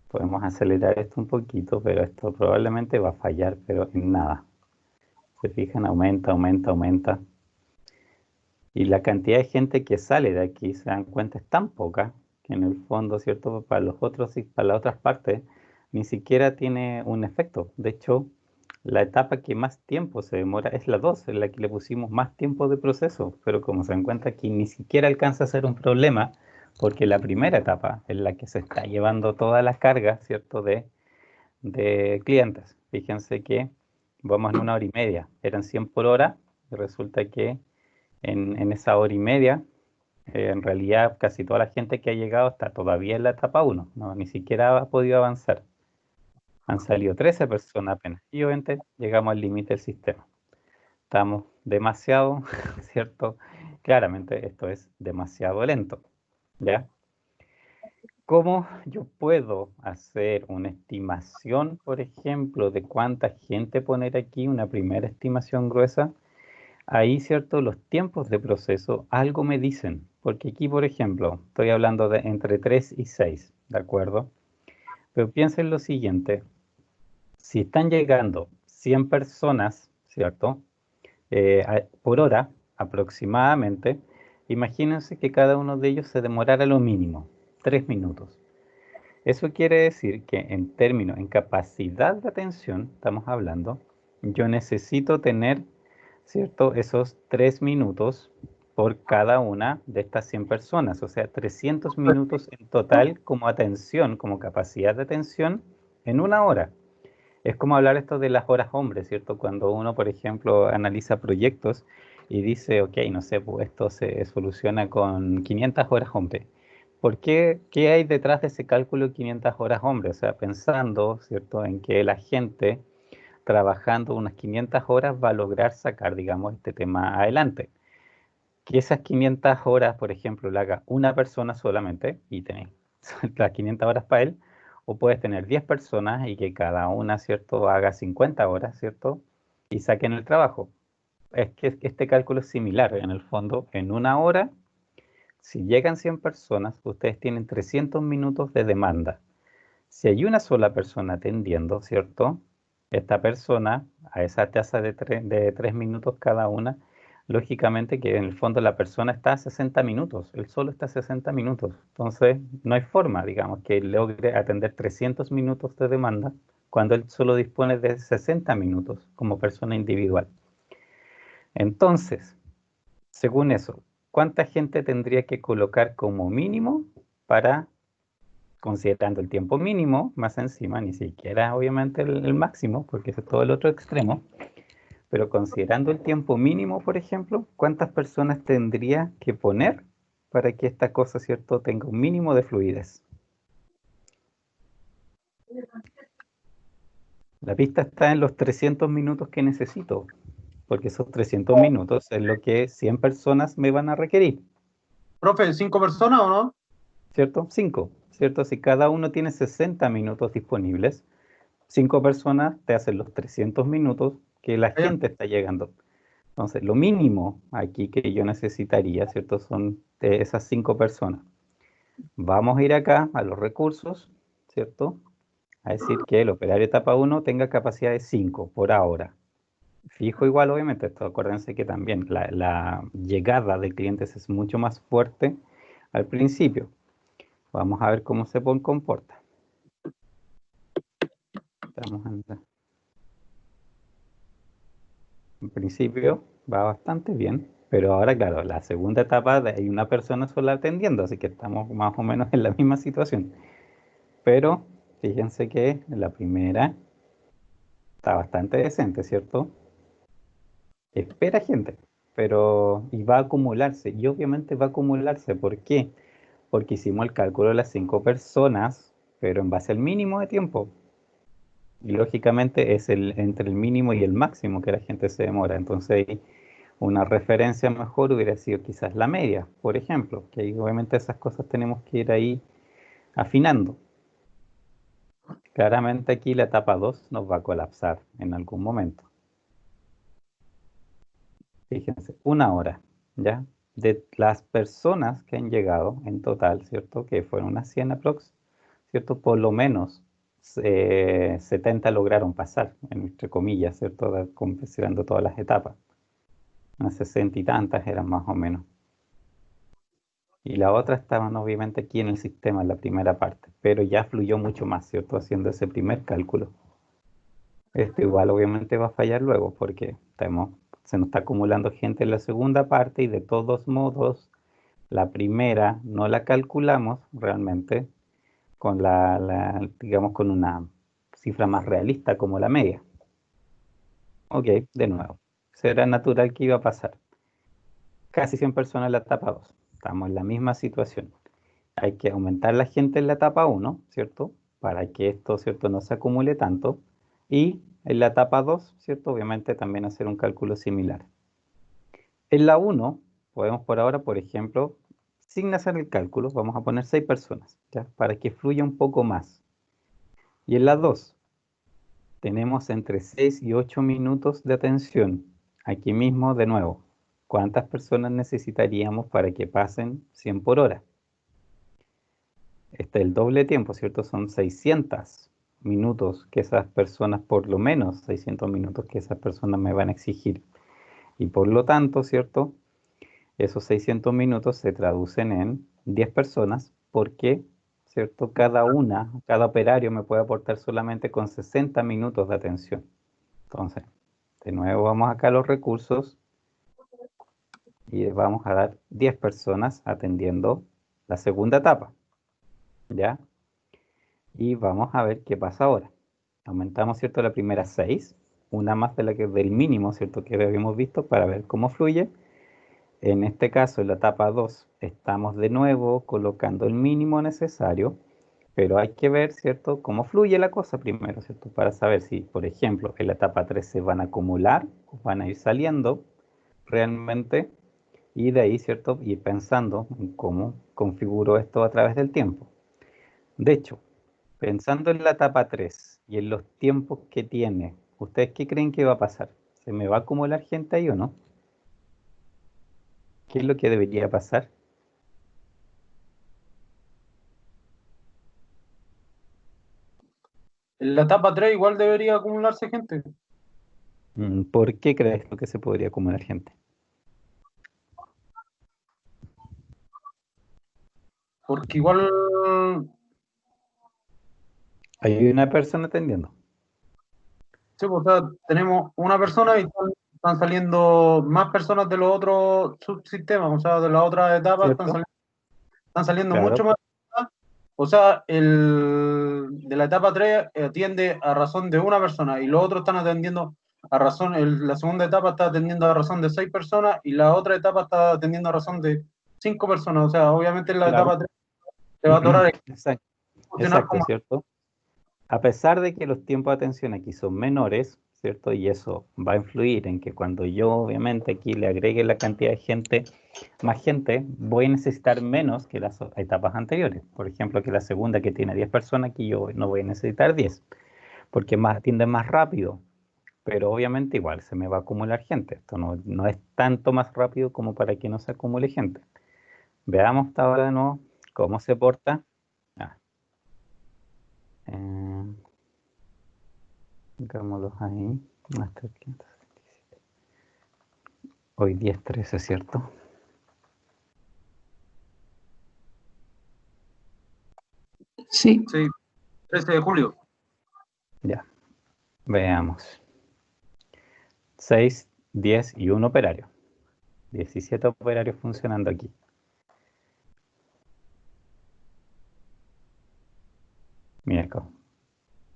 A: Podemos acelerar esto un poquito, pero esto probablemente va a fallar, pero en nada. Se fijan, aumenta, aumenta, aumenta. Y la cantidad de gente que sale de aquí, se dan cuenta, es tan poca que en el fondo, ¿cierto? Para los otros y para las otras partes, ni siquiera tiene un efecto. De hecho, la etapa que más tiempo se demora es la 2, en la que le pusimos más tiempo de proceso. Pero como se dan cuenta aquí, ni siquiera alcanza a ser un problema, porque la primera etapa es la que se está llevando toda la carga, ¿cierto? De clientes. Fíjense que vamos en 1 hora y media, eran 100 por hora, y resulta que en esa hora y media, en realidad casi toda la gente que ha llegado está todavía en la etapa 1, ¿no? Ni siquiera ha podido avanzar. Han salido 13 personas apenas, y obviamente llegamos al límite del sistema. Estamos demasiado, ¿cierto? Claramente esto es demasiado lento, ¿ya? ¿Cómo yo puedo hacer una estimación, por ejemplo, de cuánta gente poner aquí, una primera estimación gruesa? Ahí, ¿cierto? Los tiempos de proceso algo me dicen, porque aquí, por ejemplo, estoy hablando de entre 3 y 6, ¿de acuerdo? Pero piensen lo siguiente, si están llegando 100 personas, ¿cierto? Por hora aproximadamente, imagínense que cada uno de ellos se demorara lo mínimo, 3 minutos. Eso quiere decir que en términos, en capacidad de atención, estamos hablando, yo necesito tener, ¿cierto? Esos 3 minutos por cada una de estas 100 personas, o sea, 300 minutos en total como atención, como capacidad de atención en 1 hora. Es como hablar esto de las horas hombres, ¿cierto? Cuando uno, por ejemplo, analiza proyectos y dice, ok, no sé, pues esto se soluciona con 500 horas hombre. ¿Por qué? ¿Qué hay detrás de ese cálculo de 500 horas hombre? O sea, pensando, ¿cierto?, en que la gente trabajando unas 500 horas va a lograr sacar, digamos, este tema adelante. Que esas 500 horas, por ejemplo, la haga una persona solamente y tenéis las 500 horas para él, o puedes tener 10 personas y que cada una, ¿cierto?, haga 50 horas, ¿cierto?, y saquen el trabajo. Es que este cálculo es similar, en el fondo, en 1 hora, si llegan 100 personas, ustedes tienen 300 minutos de demanda. Si hay una sola persona atendiendo, ¿cierto? Esta persona, a esa tasa de 3 minutos cada una, lógicamente que en el fondo la persona está a 60 minutos, él solo está a 60 minutos. Entonces, no hay forma, digamos, que él logre atender 300 minutos de demanda cuando él solo dispone de 60 minutos como persona individual. Entonces, según eso, ¿cuánta gente tendría que colocar como mínimo para, considerando el tiempo mínimo, más encima, ni siquiera obviamente el máximo, porque ese es todo el otro extremo, pero considerando el tiempo mínimo, por ejemplo, ¿cuántas personas tendría que poner para que esta cosa, ¿cierto?, tenga un mínimo de fluidez? La pista está en los 300 minutos que necesito, porque esos 300 minutos es lo que 100 personas me van a requerir,
C: Profe, ¿5 personas o no?
A: ¿cierto? 5, ¿cierto? Si cada uno tiene 60 minutos disponibles, 5 personas te hacen los 300 minutos que la
C: Allá.
A: gente está llegando. Entonces, lo mínimo aquí que yo necesitaría, ¿cierto? Son de esas 5 personas. Vamos a ir acá a los recursos, ¿cierto? A decir que el operario etapa 1 tenga capacidad de 5 por ahora. Fijo igual, obviamente, esto, acuérdense que también la llegada de clientes es mucho más fuerte al principio. Vamos a ver cómo se comporta. Estamos en principio va bastante bien, pero ahora, claro, la segunda etapa hay una persona sola atendiendo, así que estamos más o menos en la misma situación. Pero fíjense que la primera está bastante decente, ¿cierto? Espera gente, pero y va a acumularse, y obviamente va a acumularse. ¿Por qué? Porque hicimos el cálculo de las 5 personas, pero en base al mínimo de tiempo. Y lógicamente es entre el mínimo y el máximo que la gente se demora. Entonces, una referencia mejor hubiera sido quizás la media, por ejemplo, que ahí obviamente esas cosas tenemos que ir ahí afinando. Claramente aquí la etapa 2 nos va a colapsar en algún momento. Fíjense, 1 hora, ¿ya? De las personas que han llegado en total, ¿cierto? Que fueron unas 100 aprox, ¿cierto? Por lo menos 70 lograron pasar, entre comillas, ¿cierto? Considerando todas las etapas. Unas 60 y tantas eran más o menos. Y la otra estaban obviamente aquí en el sistema, en la primera parte, pero ya fluyó mucho más, ¿cierto? Haciendo ese primer cálculo. Esto igual obviamente va a fallar luego porque se nos está acumulando gente en la segunda parte y de todos modos la primera no la calculamos realmente con digamos, con una cifra más realista como la media. Ok, de nuevo. Será natural que iba a pasar. Casi 100 personas en la etapa 2. Estamos en la misma situación. Hay que aumentar la gente en la etapa 1, ¿cierto? Para que esto, ¿cierto?, no se acumule tanto. Y en la etapa 2, ¿cierto? Obviamente también hacer un cálculo similar. En la 1, podemos por ahora, por ejemplo, sin hacer el cálculo, vamos a poner 6 personas, ¿ya? Para que fluya un poco más. Y en la 2, tenemos entre 6 y 8 minutos de atención. Aquí mismo, de nuevo, ¿cuántas personas necesitaríamos para que pasen 100 por hora? Este es el doble tiempo, ¿cierto? Son 600 minutos que esas personas, por lo menos 600 minutos que esas personas me van a exigir. Y por lo tanto, ¿cierto? Esos 600 minutos se traducen en 10 personas porque, ¿cierto? Cada operario me puede aportar solamente con 60 minutos de atención. Entonces, de nuevo vamos acá a los recursos y vamos a dar 10 personas atendiendo la segunda etapa, ¿ya? Y vamos a ver qué pasa ahora. Aumentamos, ¿cierto?, la primera 6, una más de la que del mínimo, ¿cierto?, que habíamos visto para ver cómo fluye. En este caso, en la etapa 2, estamos de nuevo colocando el mínimo necesario, pero hay que ver, ¿cierto?, cómo fluye la cosa primero, ¿cierto?, para saber si, por ejemplo, en la etapa 3 se van a acumular o van a ir saliendo realmente, y de ahí, ¿cierto?, ir pensando en cómo configuro esto a través del tiempo. De hecho, pensando en la etapa 3 y en los tiempos que tiene, ¿ustedes qué creen que va a pasar? ¿Se me va a acumular gente ahí o no? ¿Qué es lo que debería pasar?
C: En la etapa 3 igual debería acumularse gente,
A: ¿Por qué crees tú que se podría acumular gente?
C: porque igual,
A: Hay una persona atendiendo.
C: sí, pues, o sea, tenemos una persona y están saliendo más personas de los otros subsistemas, o sea, de las otras etapas
A: ¿cierto?
C: están saliendo
A: Claro,
C: mucho más personas. O sea, de la etapa 3 atiende a razón de una persona y los otros están atendiendo a razón, la segunda etapa está atendiendo a razón de 6 personas y la otra etapa está atendiendo a razón de 5 personas. O sea, obviamente en la
A: claro.
C: etapa 3 te va a atorar
A: Exacto,
C: funcionar
A: exacto,
C: como...
A: ¿cierto? A pesar de que los tiempos de atención aquí son menores, ¿cierto? Y eso va a influir en que cuando yo obviamente aquí le agregue la cantidad de gente, más gente, voy a necesitar menos que las etapas anteriores. Por ejemplo, que la segunda que tiene 10 personas, aquí yo no voy a necesitar 10, porque más, atienden más rápido, pero obviamente igual se me va a acumular gente. Esto no es tanto más rápido como para que no se acumule gente. Veamos hasta ahora de nuevo cómo se porta. Ah, eh, pongámoslos ahí. Hasta el 500. Hoy 10-13, ¿cierto?
D: Sí,
C: Sí, 13 de julio.
A: Ya, veamos. 6, 10 y un operario. 17 operarios funcionando aquí. Mira,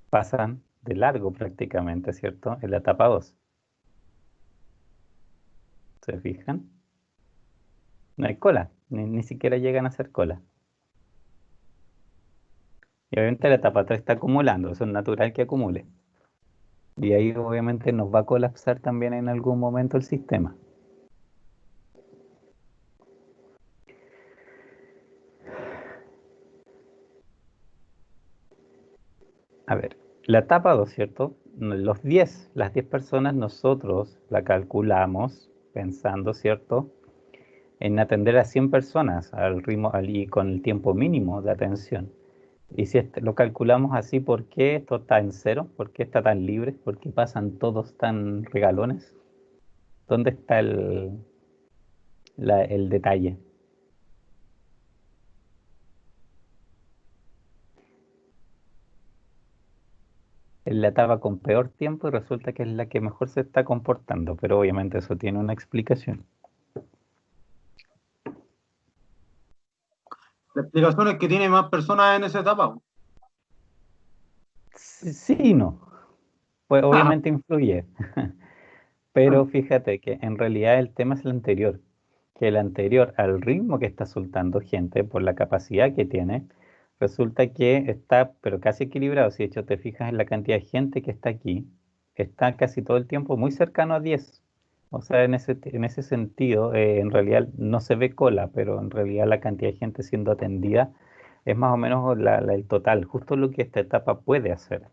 A: pasan de largo prácticamente, ¿cierto? En la etapa 2. ¿Se fijan? No hay cola, ni siquiera llegan a hacer cola. Y obviamente la etapa 3 está acumulando, eso es natural que acumule. Y ahí obviamente nos va a colapsar también en algún momento el sistema. A ver, la etapa 2, ¿cierto? Las 10 personas nosotros la calculamos pensando, ¿cierto? En atender a 100 personas al ritmo y con el tiempo mínimo de atención. Y si lo calculamos así, ¿por qué esto está en cero? ¿Por qué está tan libre? ¿Por qué pasan todos tan regalones? ¿Dónde está el detalle? Es la etapa con peor tiempo y resulta que es la que mejor se está comportando, pero obviamente eso tiene una explicación.
C: La explicación es que tiene más personas en esa etapa.
A: Sí, sí y no, pues obviamente influye, pero fíjate que en realidad el tema es el anterior, que el anterior al ritmo que está soltando gente por la capacidad que tiene, resulta que está pero casi equilibrado. Si de hecho te fijas en la cantidad de gente que está aquí, está casi todo el tiempo muy cercano a 10. O sea, en ese sentido, en realidad no se ve cola, pero en realidad la cantidad de gente siendo atendida es más o menos el total, justo lo que esta etapa puede hacer.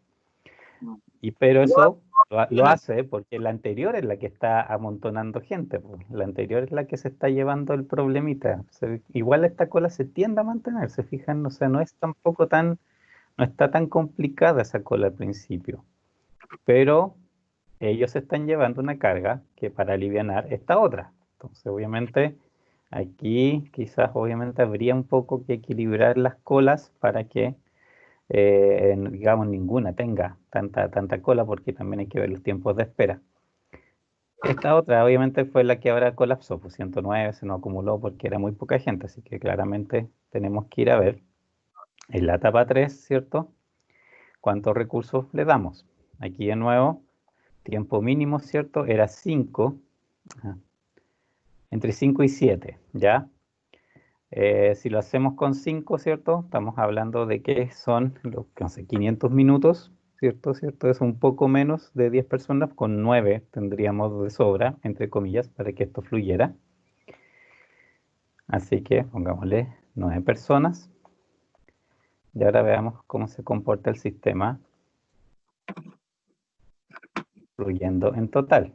A: Pero eso lo hace porque la anterior es la que está amontonando gente, pues. La anterior es la que se está llevando el problemita. Igual esta cola se tiende a mantener, se fijan, o sea, no está tan complicada esa cola al principio. Pero ellos están llevando una carga que para alivianar esta otra. Entonces, obviamente, aquí quizás obviamente habría un poco que equilibrar las colas para que digamos, ninguna tenga tanta cola, porque también hay que ver los tiempos de espera. Esta otra, obviamente, fue la que ahora colapsó, pues 109 se nos acumuló porque era muy poca gente, así que claramente tenemos que ir a ver en la etapa 3, ¿cierto? ¿Cuántos recursos le damos? Aquí de nuevo, tiempo mínimo, ¿cierto? Era 5, entre 5 y 7, ¿ya? Si lo hacemos con 5, ¿cierto? Estamos hablando de que son, no sé, 500 minutos, ¿cierto? ¿Cierto? Es un poco menos de 10 personas, con 9 tendríamos de sobra, entre comillas, para que esto fluyera. Así que pongámosle 9 personas. Y ahora veamos cómo se comporta el sistema fluyendo en total.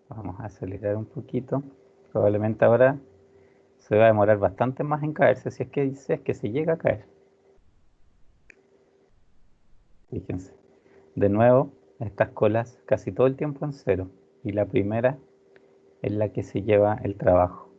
A: Vamos a acelerar un poquito. Probablemente ahora se va a demorar bastante más en caerse, si es que se llega a caer. Fíjense. De nuevo, estas colas casi todo el tiempo en cero. Y la primera es la que se lleva el trabajo.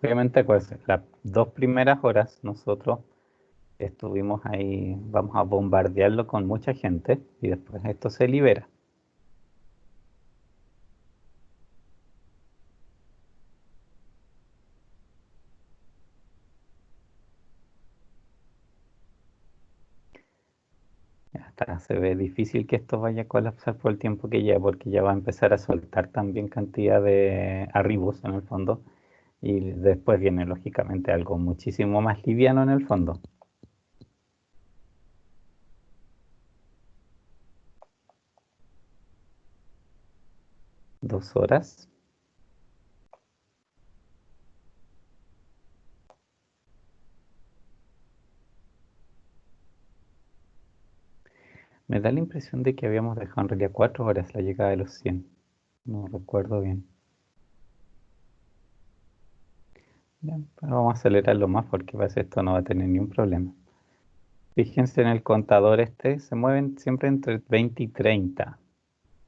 A: Obviamente, pues las 2 primeras horas nosotros estuvimos ahí, vamos a bombardearlo con mucha gente y después esto se libera. Hasta se ve difícil que esto vaya a colapsar por el tiempo que lleva, porque ya va a empezar a soltar también cantidad de arribos en el fondo, y después viene lógicamente algo muchísimo más liviano en el fondo. ¿2 horas? Me da la impresión de que habíamos dejado en realidad 4 horas la llegada de los 100. No recuerdo bien. Ya, pero vamos a acelerarlo más porque parece que esto no va a tener ningún problema. Fíjense en el contador este, se mueven siempre entre 20 y 30.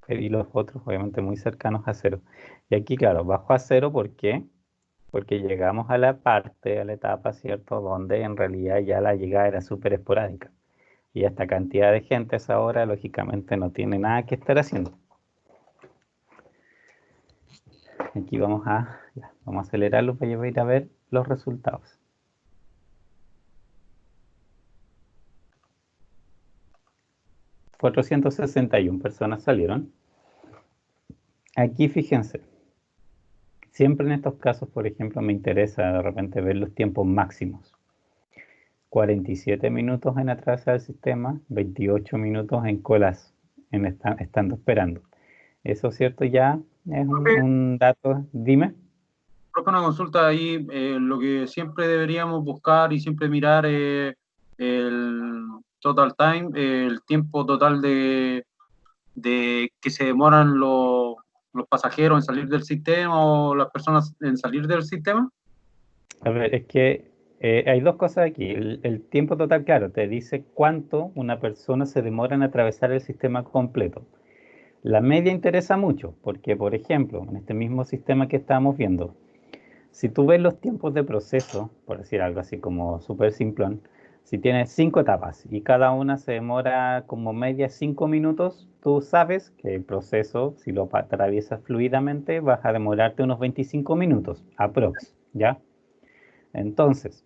A: Y los otros obviamente muy cercanos a cero. Y aquí, claro, bajo a cero, ¿por qué? Porque llegamos a la parte, a la etapa, ¿cierto? Donde en realidad ya la llegada era súper esporádica. Y esta cantidad de gente a esa hora, lógicamente, no tiene nada que estar haciendo. Aquí vamos a acelerarlo para ir a ver los resultados. $461 personas salieron. Aquí fíjense, siempre en estos casos, por ejemplo, me interesa de repente ver los tiempos máximos. 47 minutos en atravesar el sistema, 28 minutos en colas, estando esperando. Eso, ¿cierto? Ya es un dato. Dime.
C: Creo que una consulta ahí, lo que siempre deberíamos buscar y siempre mirar el total time, el tiempo total de que se demoran los pasajeros en salir del sistema o las personas en salir del sistema.
A: A ver, es que hay dos cosas aquí. El tiempo total, claro, te dice cuánto una persona se demora en atravesar el sistema completo. La media interesa mucho, porque, por ejemplo, en este mismo sistema que estábamos viendo, si tú ves los tiempos de proceso, por decir algo así como súper simplón, si tienes 5 etapas y cada una se demora como media 5 minutos, tú sabes que el proceso, si lo atraviesas fluidamente, vas a demorarte unos 25 minutos, aprox, ¿ya? Entonces,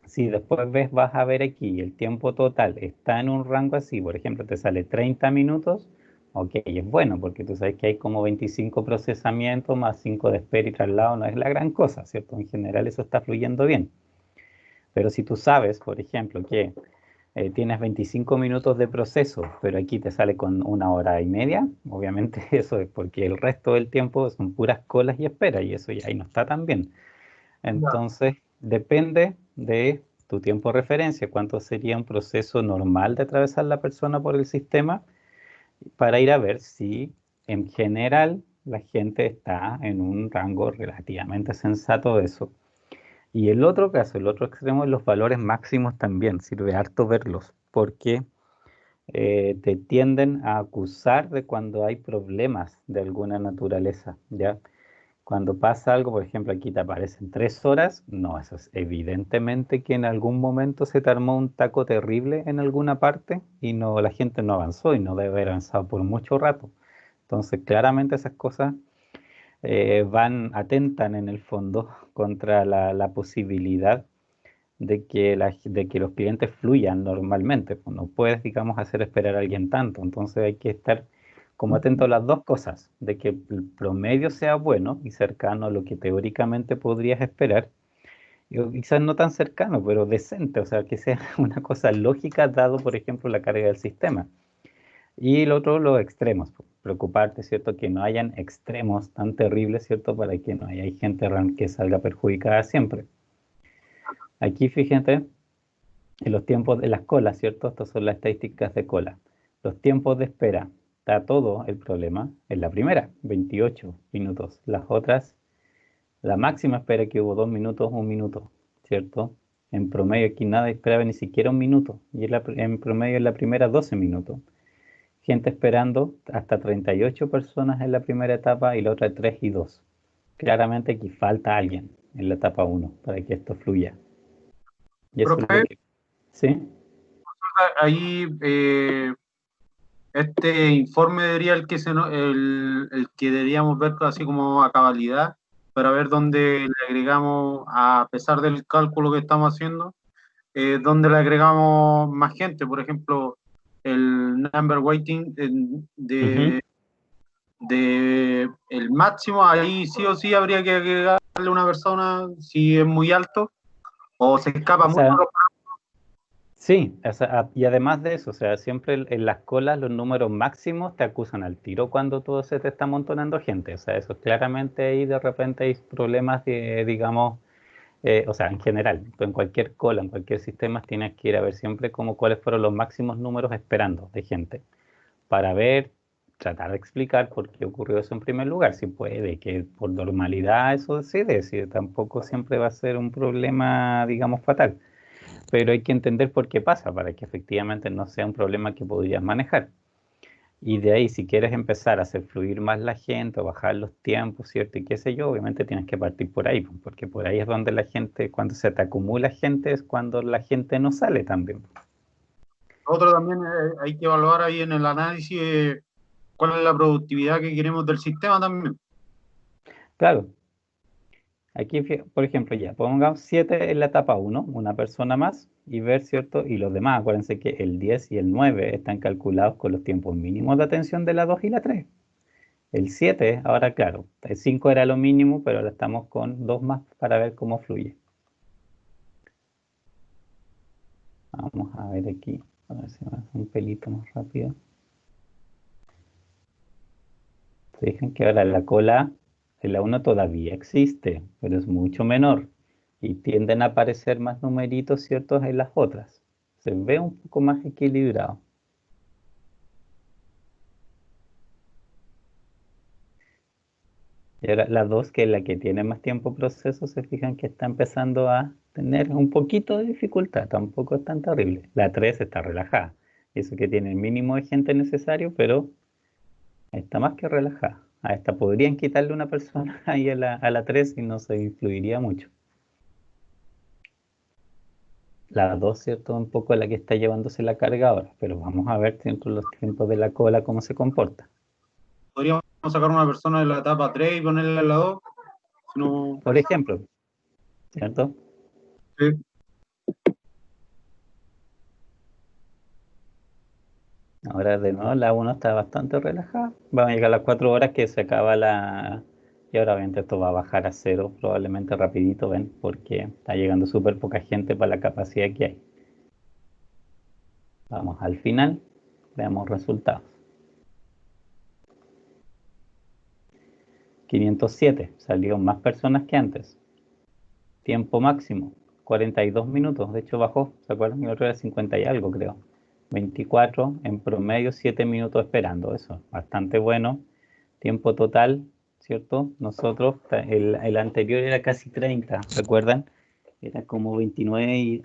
A: si después vas a ver aquí el tiempo total está en un rango así, por ejemplo, te sale 30 minutos, ok, es bueno, porque tú sabes que hay como 25 procesamientos más 5 de espera y traslado, no es la gran cosa, ¿cierto? En general eso está fluyendo bien. Pero si tú sabes, por ejemplo, que tienes 25 minutos de proceso, pero aquí te sale con 1 hora y media, obviamente eso es porque el resto del tiempo son puras colas y espera, y eso ya ahí no está tan bien. Entonces, depende de tu tiempo de referencia, cuánto sería un proceso normal de atravesar la persona por el sistema, para ir a ver si en general la gente está en un rango relativamente sensato de eso. Y el otro caso, el otro extremo, los valores máximos también, sirve harto verlos, porque te tienden a acusar de cuando hay problemas de alguna naturaleza, ¿ya? Cuando pasa algo, por ejemplo, aquí te aparecen 3 horas, no, eso es evidentemente que en algún momento se te armó un taco terrible en alguna parte y no, la gente no avanzó y no debe haber avanzado por mucho rato. Entonces, claramente esas cosas atentan en el fondo contra la posibilidad de que los clientes fluyan normalmente. Pues no puedes, digamos, hacer esperar a alguien tanto. Entonces hay que estar como atento a las dos cosas, de que el promedio sea bueno y cercano a lo que teóricamente podrías esperar, y quizás no tan cercano, pero decente, o sea, que sea una cosa lógica dado, por ejemplo, la carga del sistema. Y el otro, los extremos, pues, preocuparte, ¿cierto? Que no hayan extremos tan terribles, ¿cierto? Para que no haya gente que salga perjudicada siempre. Aquí, fíjate, en los tiempos de las colas, ¿cierto? Estas son las estadísticas de cola. Los tiempos de espera, está todo el problema en la primera, 28 minutos. Las otras, la máxima espera que hubo 2 minutos, 1 minuto, ¿cierto? En promedio aquí nadie esperaba ni siquiera 1 minuto. Y en promedio en la primera 12 minutos. Gente esperando hasta 38 personas en la primera etapa y la otra 3 y 2. Claramente aquí falta alguien. en la etapa 1 para que esto fluya. Y eso es lo
C: Profe,
A: que... ¿Sí?
C: ahí este informe debería el que deberíamos ver así como a cabalidad, para ver dónde le agregamos, a pesar del cálculo que estamos haciendo, dónde le agregamos más gente. Por ejemplo, el number weighting
A: Ujú.
C: de el máximo, ahí sí o sí habría que agregarle una persona si es muy alto o se escapa
A: O
C: mucho.
A: sea, sí, o sea, y además de eso, o sea, siempre en las colas los números máximos te acusan al tiro cuando todo se te está amontonando gente. O sea, eso claramente ahí de repente hay problemas de, digamos, o sea, en general, tú en cualquier cola, en cualquier sistema tienes que ir a ver siempre como cuáles fueron los máximos números esperando de gente, para ver, tratar de explicar por qué ocurrió eso en primer lugar, si puede, que por normalidad eso decide, si tampoco siempre va a ser un problema, digamos, fatal, pero hay que entender por qué pasa, para que efectivamente no sea un problema que podrías manejar. Y de ahí, si quieres empezar a hacer fluir más la gente o bajar los tiempos, ¿cierto? Y qué sé yo, obviamente tienes que partir por ahí, pues, porque por ahí es donde la gente, cuando se te acumula gente, es cuando la gente no sale también.
C: Otro también hay que evaluar ahí en el análisis cuál es la productividad que queremos del sistema también.
A: Claro, aquí, por ejemplo, ya, pongamos 7 en la etapa 1, una persona más, y ver, ¿cierto? Y los demás, acuérdense que el 10 y el 9 están calculados con los tiempos mínimos de atención de la 2 y la 3. El 7, ahora claro, el 5 era lo mínimo, pero ahora estamos con 2 más para ver cómo fluye. Vamos a ver aquí, a ver si me hace un pelito más rápido. Se fijan que ahora la cola en la 1 todavía existe, pero es mucho menor. Y tienden a aparecer más numeritos ciertos en las otras. Se ve un poco más equilibrado. Y ahora la 2, que es la que tiene más tiempo proceso, se fijan que está empezando a tener un poquito de dificultad. Tampoco es tan terrible. La 3 está relajada. Eso que tiene el mínimo de gente necesario, pero está más que relajada. A esta podrían quitarle una persona ahí a la 3 y no se influiría mucho. La 2, ¿cierto? Un poco la que está llevándose la carga ahora, pero vamos a ver dentro de los tiempos de la cola cómo se comporta.
C: Podríamos sacar una persona de la etapa 3 y ponerla en la 2. Si no,
A: Por ejemplo, ¿cierto?
C: sí.
A: Ahora de nuevo la 1 está bastante relajada. Vamos a llegar a las 4 horas que se acaba la... Y ahora obviamente esto va a bajar a cero probablemente rapidito, ¿ven? Porque está llegando súper poca gente para la capacidad que hay. Vamos al final, veamos resultados. 507, salieron más personas que antes. Tiempo máximo, 42 minutos. De hecho bajó, ¿se acuerdan? El otro era 50 y algo, creo. 24, en promedio 7 minutos esperando. Eso, bastante bueno. Tiempo total, ¿cierto? Nosotros, el anterior era casi 30, ¿recuerdan? Era como 29 y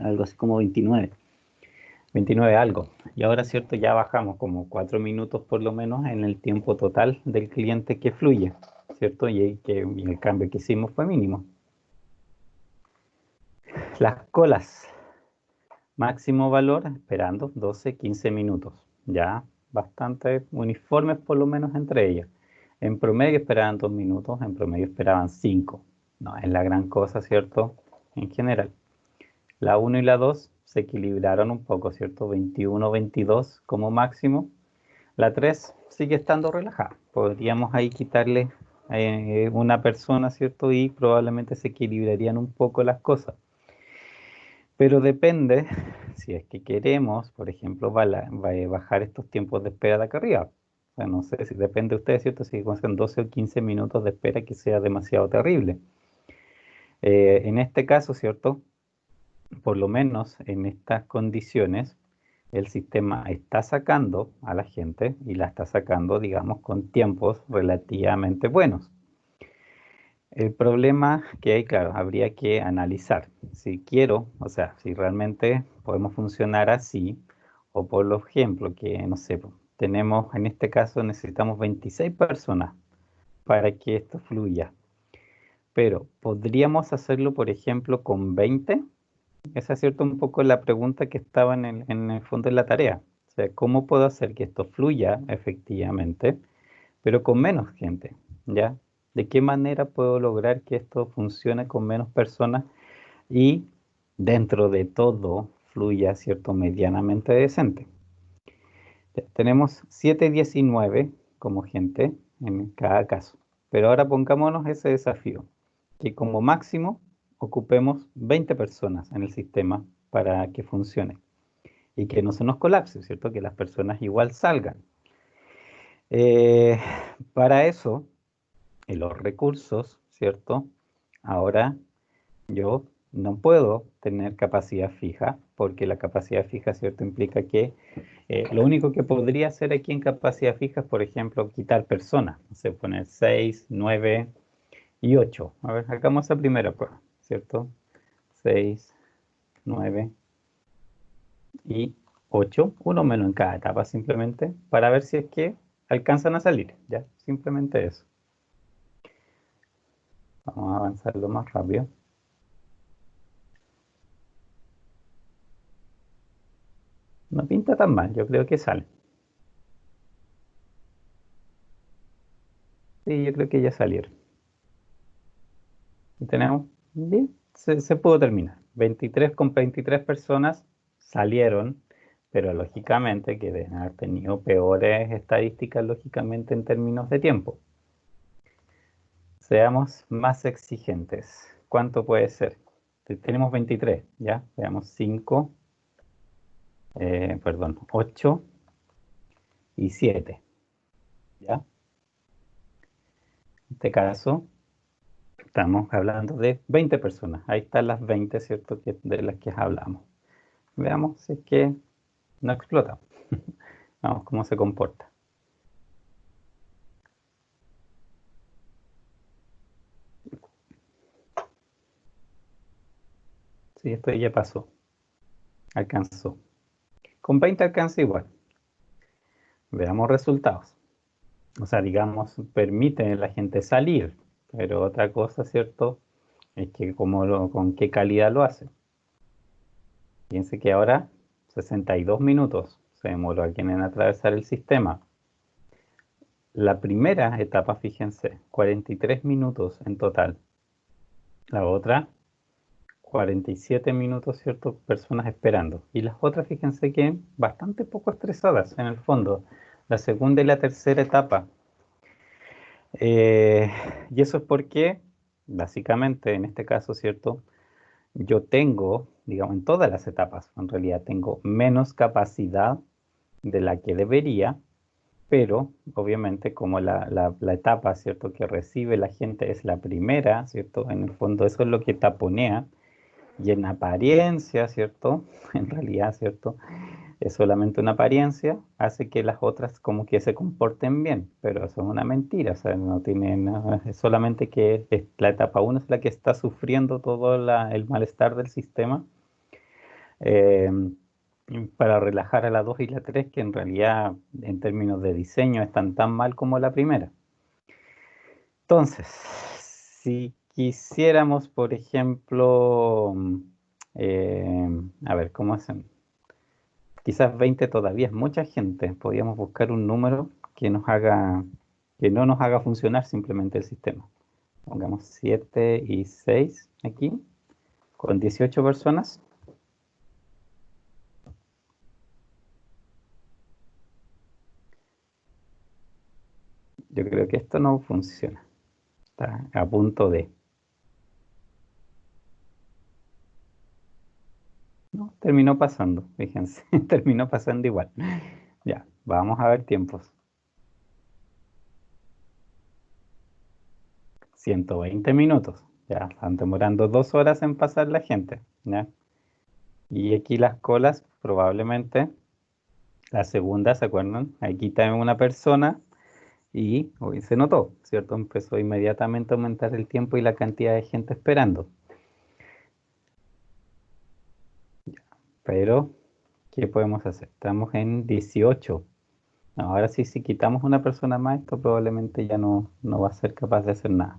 A: algo así como 29. 29 algo. Y ahora, ¿cierto? Ya bajamos como 4 minutos por lo menos en el tiempo total del cliente que fluye, ¿cierto? Y el cambio que hicimos fue mínimo. Las colas, máximo valor, esperando 12, 15 minutos. Ya bastante uniformes por lo menos entre ellas. En promedio esperaban 2 minutos, en promedio esperaban 5. No es la gran cosa, ¿cierto? En general. La 1 y la 2 se equilibraron un poco, ¿cierto? 21, 22 como máximo. La 3 sigue estando relajada. Podríamos ahí quitarle una persona, ¿cierto? Y probablemente se equilibrarían un poco las cosas. Pero depende, si es que queremos, por ejemplo, bajar estos tiempos de espera de acá arriba. O sea, no sé si depende de ustedes, ¿cierto? Si hacen 12 o 15 minutos de espera que sea demasiado terrible. En este caso, ¿cierto? Por lo menos en estas condiciones, el sistema está sacando a la gente y la está sacando, digamos, con tiempos relativamente buenos. El problema que hay, claro, habría que analizar si quiero, o sea, si realmente podemos funcionar así, o por ejemplo, que no sé, tenemos, en este caso necesitamos 26 personas para que esto fluya. pero ¿podríamos hacerlo, por ejemplo, con 20? Esa es cierto un poco la pregunta que estaba en el fondo de la tarea. O sea, ¿cómo puedo hacer que esto fluya efectivamente, pero con menos gente? ¿Ya? ¿De qué manera puedo lograr que esto funcione con menos personas y dentro de todo fluya, cierto, medianamente decente? Ya, tenemos 7, 10 y 9 como gente en cada caso. Pero ahora pongámonos ese desafío, que como máximo ocupemos 20 personas en el sistema para que funcione y que no se nos colapse, ¿cierto? Que las personas igual salgan. Eh, para eso, en los recursos, ¿cierto? Ahora yo no puedo tener capacidad fija, porque la capacidad fija, ¿cierto? Implica que lo único que podría hacer aquí en capacidad fija es, por ejemplo, quitar personas. O sea, poner 6, 9 y 8. A ver, hagamos la primera prueba, ¿cierto? 6, 9 y 8. Uno menos en cada etapa simplemente para ver si es que alcanzan a salir. Ya, simplemente eso. Vamos a avanzarlo más rápido. No pinta tan mal, yo creo que sale. Sí, yo creo que ya salieron. Y tenemos, bien, se pudo terminar. 23 con 23 personas salieron, pero lógicamente que deben haber tenido peores estadísticas, lógicamente, en términos de tiempo. Seamos más exigentes. ¿Cuánto puede ser? Tenemos 23, ¿ya? Veamos 5, perdón, 8 y 7, ¿ya? En este caso, estamos hablando de 20 personas. Ahí están las 20, ¿cierto? De las que hablamos. Veamos si es que no explota. Vamos cómo se comporta. Sí, esto ya pasó. Alcanzó. Con 20 alcanza igual. Veamos resultados. O sea, digamos, permite a la gente salir. Pero otra cosa, ¿cierto? Es que con qué calidad lo hace. Fíjense que ahora 62 minutos se demoró alguien en atravesar el sistema. La primera etapa, fíjense, 43 minutos en total. La otra, 47 minutos, ¿cierto? Personas esperando. Y las otras, fíjense que bastante poco estresadas en el fondo. La segunda y la tercera etapa. Eh, y eso es porque, básicamente, en este caso, ¿cierto? Yo tengo, digamos, en todas las etapas, en realidad tengo menos capacidad de la que debería, pero obviamente como la etapa, ¿cierto? Que recibe la gente es la primera, ¿cierto? En el fondo eso es lo que taponea y en apariencia, ¿cierto? En realidad, ¿cierto? Es solamente una apariencia, hace que las otras como que se comporten bien, pero eso es una mentira, o sea, no tiene nada, es solamente que la etapa uno es la que está sufriendo todo el malestar del sistema eh, para relajar a la 2 y la 3 que en realidad en términos de diseño están tan mal como la primera. Entonces, si quisiéramos, por ejemplo, a ver, ¿cómo hacen? Quizás 20 todavía es mucha gente. Podríamos buscar un número que que no nos haga funcionar simplemente el sistema. Pongamos 7 y 6 aquí, con 18 personas. Yo creo que esto no funciona. Está a punto de. No, terminó pasando, fíjense, terminó pasando igual. Ya, vamos a ver tiempos. 120 minutos. Ya, están demorando 2 horas en pasar la gente. ¿Ya? Y aquí las colas, probablemente, la segunda, ¿se acuerdan? Aquí también una persona y hoy se notó, ¿cierto? Empezó inmediatamente a aumentar el tiempo y la cantidad de gente esperando. Pero, ¿qué podemos hacer? Estamos en 18. Ahora sí, si quitamos una persona más, esto probablemente ya no va a ser capaz de hacer nada.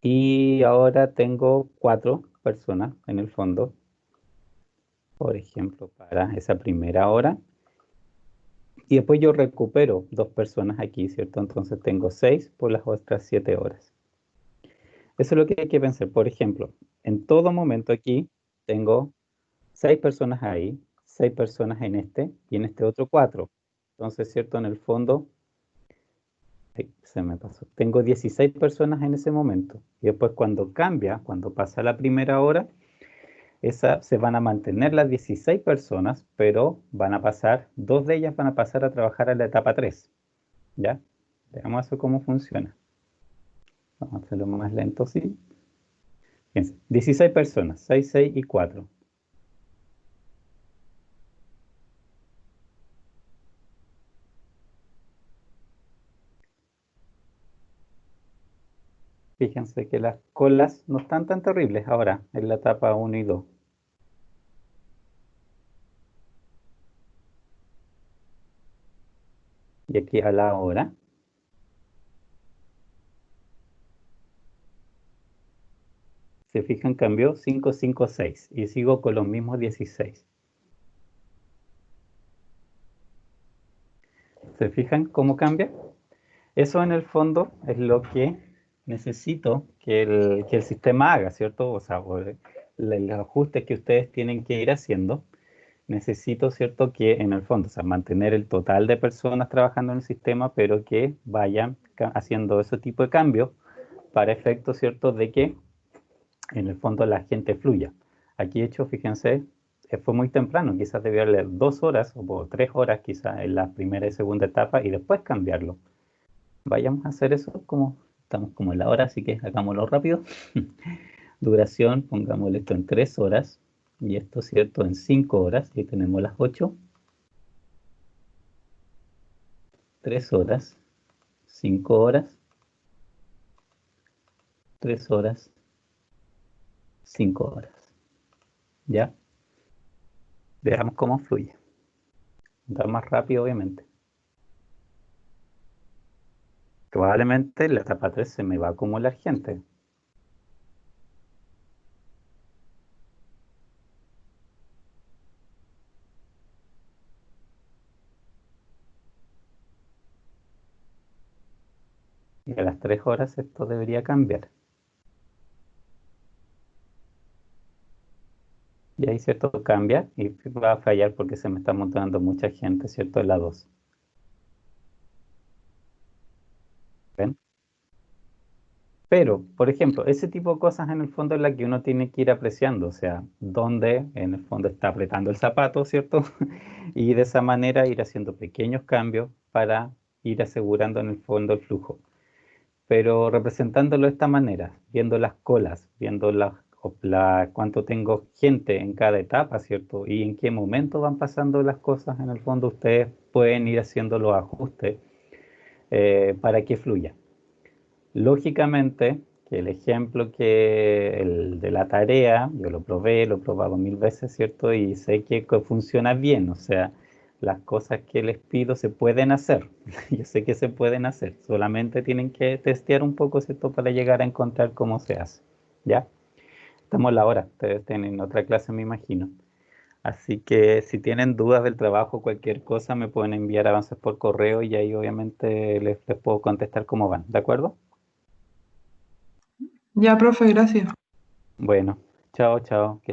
A: Y ahora tengo 4 personas en el fondo, por ejemplo, para esa primera hora. Y después yo recupero 2 personas aquí, ¿cierto? Entonces tengo 6 por las otras 7 horas. Eso es lo que hay que pensar. Por ejemplo, en todo momento aquí tengo 6 personas ahí, 6 personas en este y en este otro 4. Entonces, ¿cierto? En el fondo, ay, se me pasó. Tengo 16 personas en ese momento. Y después cuando cambia, cuando pasa la primera hora, se van a mantener las 16 personas, pero van a pasar, 2 de ellas van a pasar a trabajar a la etapa 3. ¿Ya? Veamos eso cómo funciona. Vamos a hacerlo más lento, sí. Fíjense, 16 personas, 6, 6 y 4. Fíjense que las colas no están tan terribles ahora en la etapa 1 y 2. Y aquí a la hora, se fijan, cambió 5, 5, 6 y sigo con los mismos 16. ¿Se fijan cómo cambia? Eso en el fondo es lo que necesito que el sistema haga, ¿cierto? O sea, el ajuste que ustedes tienen que ir haciendo. Necesito, ¿cierto? Que en el fondo, o sea, mantener el total de personas trabajando en el sistema, pero que vayan haciendo ese tipo de cambios para efecto, ¿cierto? De que en el fondo la gente fluya. Aquí, de hecho, fíjense, fue muy temprano, quizás debió haber 2 horas o 3 horas quizás en la primera y segunda etapa y después cambiarlo. Vayamos a hacer eso como estamos como en la hora, así que hagámoslo rápido. Duración, pongámosle esto en 3 horas y esto, ¿cierto? En 5 horas, y tenemos las 8. 3 horas, 5 horas, 3 horas, 5 horas. ¿Ya? Veamos cómo fluye. Da más rápido, obviamente. Probablemente en la etapa 3 se me va a acumular gente. Y a las 3 horas esto debería cambiar. Y ahí, ¿cierto? Cambia y va a fallar porque se me está montando mucha gente, ¿cierto? En la 2. ¿Ven? Pero, por ejemplo, ese tipo de cosas en el fondo es la que uno tiene que ir apreciando, o sea, dónde en el fondo está apretando el zapato, ¿cierto? Y de esa manera ir haciendo pequeños cambios para ir asegurando en el fondo el flujo. Pero representándolo de esta manera, viendo las colas, viendo cuánto tengo gente en cada etapa, ¿cierto? Y en qué momento van pasando las cosas, en el fondo ustedes pueden ir haciendo los ajustes para que fluya. Lógicamente, que el ejemplo el de la tarea, yo lo probé, lo he probado 1000 veces, ¿cierto? Y sé que funciona bien, o sea, las cosas que les pido se pueden hacer. Yo sé que se pueden hacer, solamente tienen que testear un poco, ¿cierto? Para llegar a encontrar cómo se hace, ¿ya? Estamos a la hora, ustedes tienen otra clase, me imagino. Así que si tienen dudas del trabajo, cualquier cosa, me pueden enviar avances por correo y ahí obviamente les puedo contestar cómo van, ¿de acuerdo?
D: Ya, profe, gracias.
A: Bueno, chao, chao. Que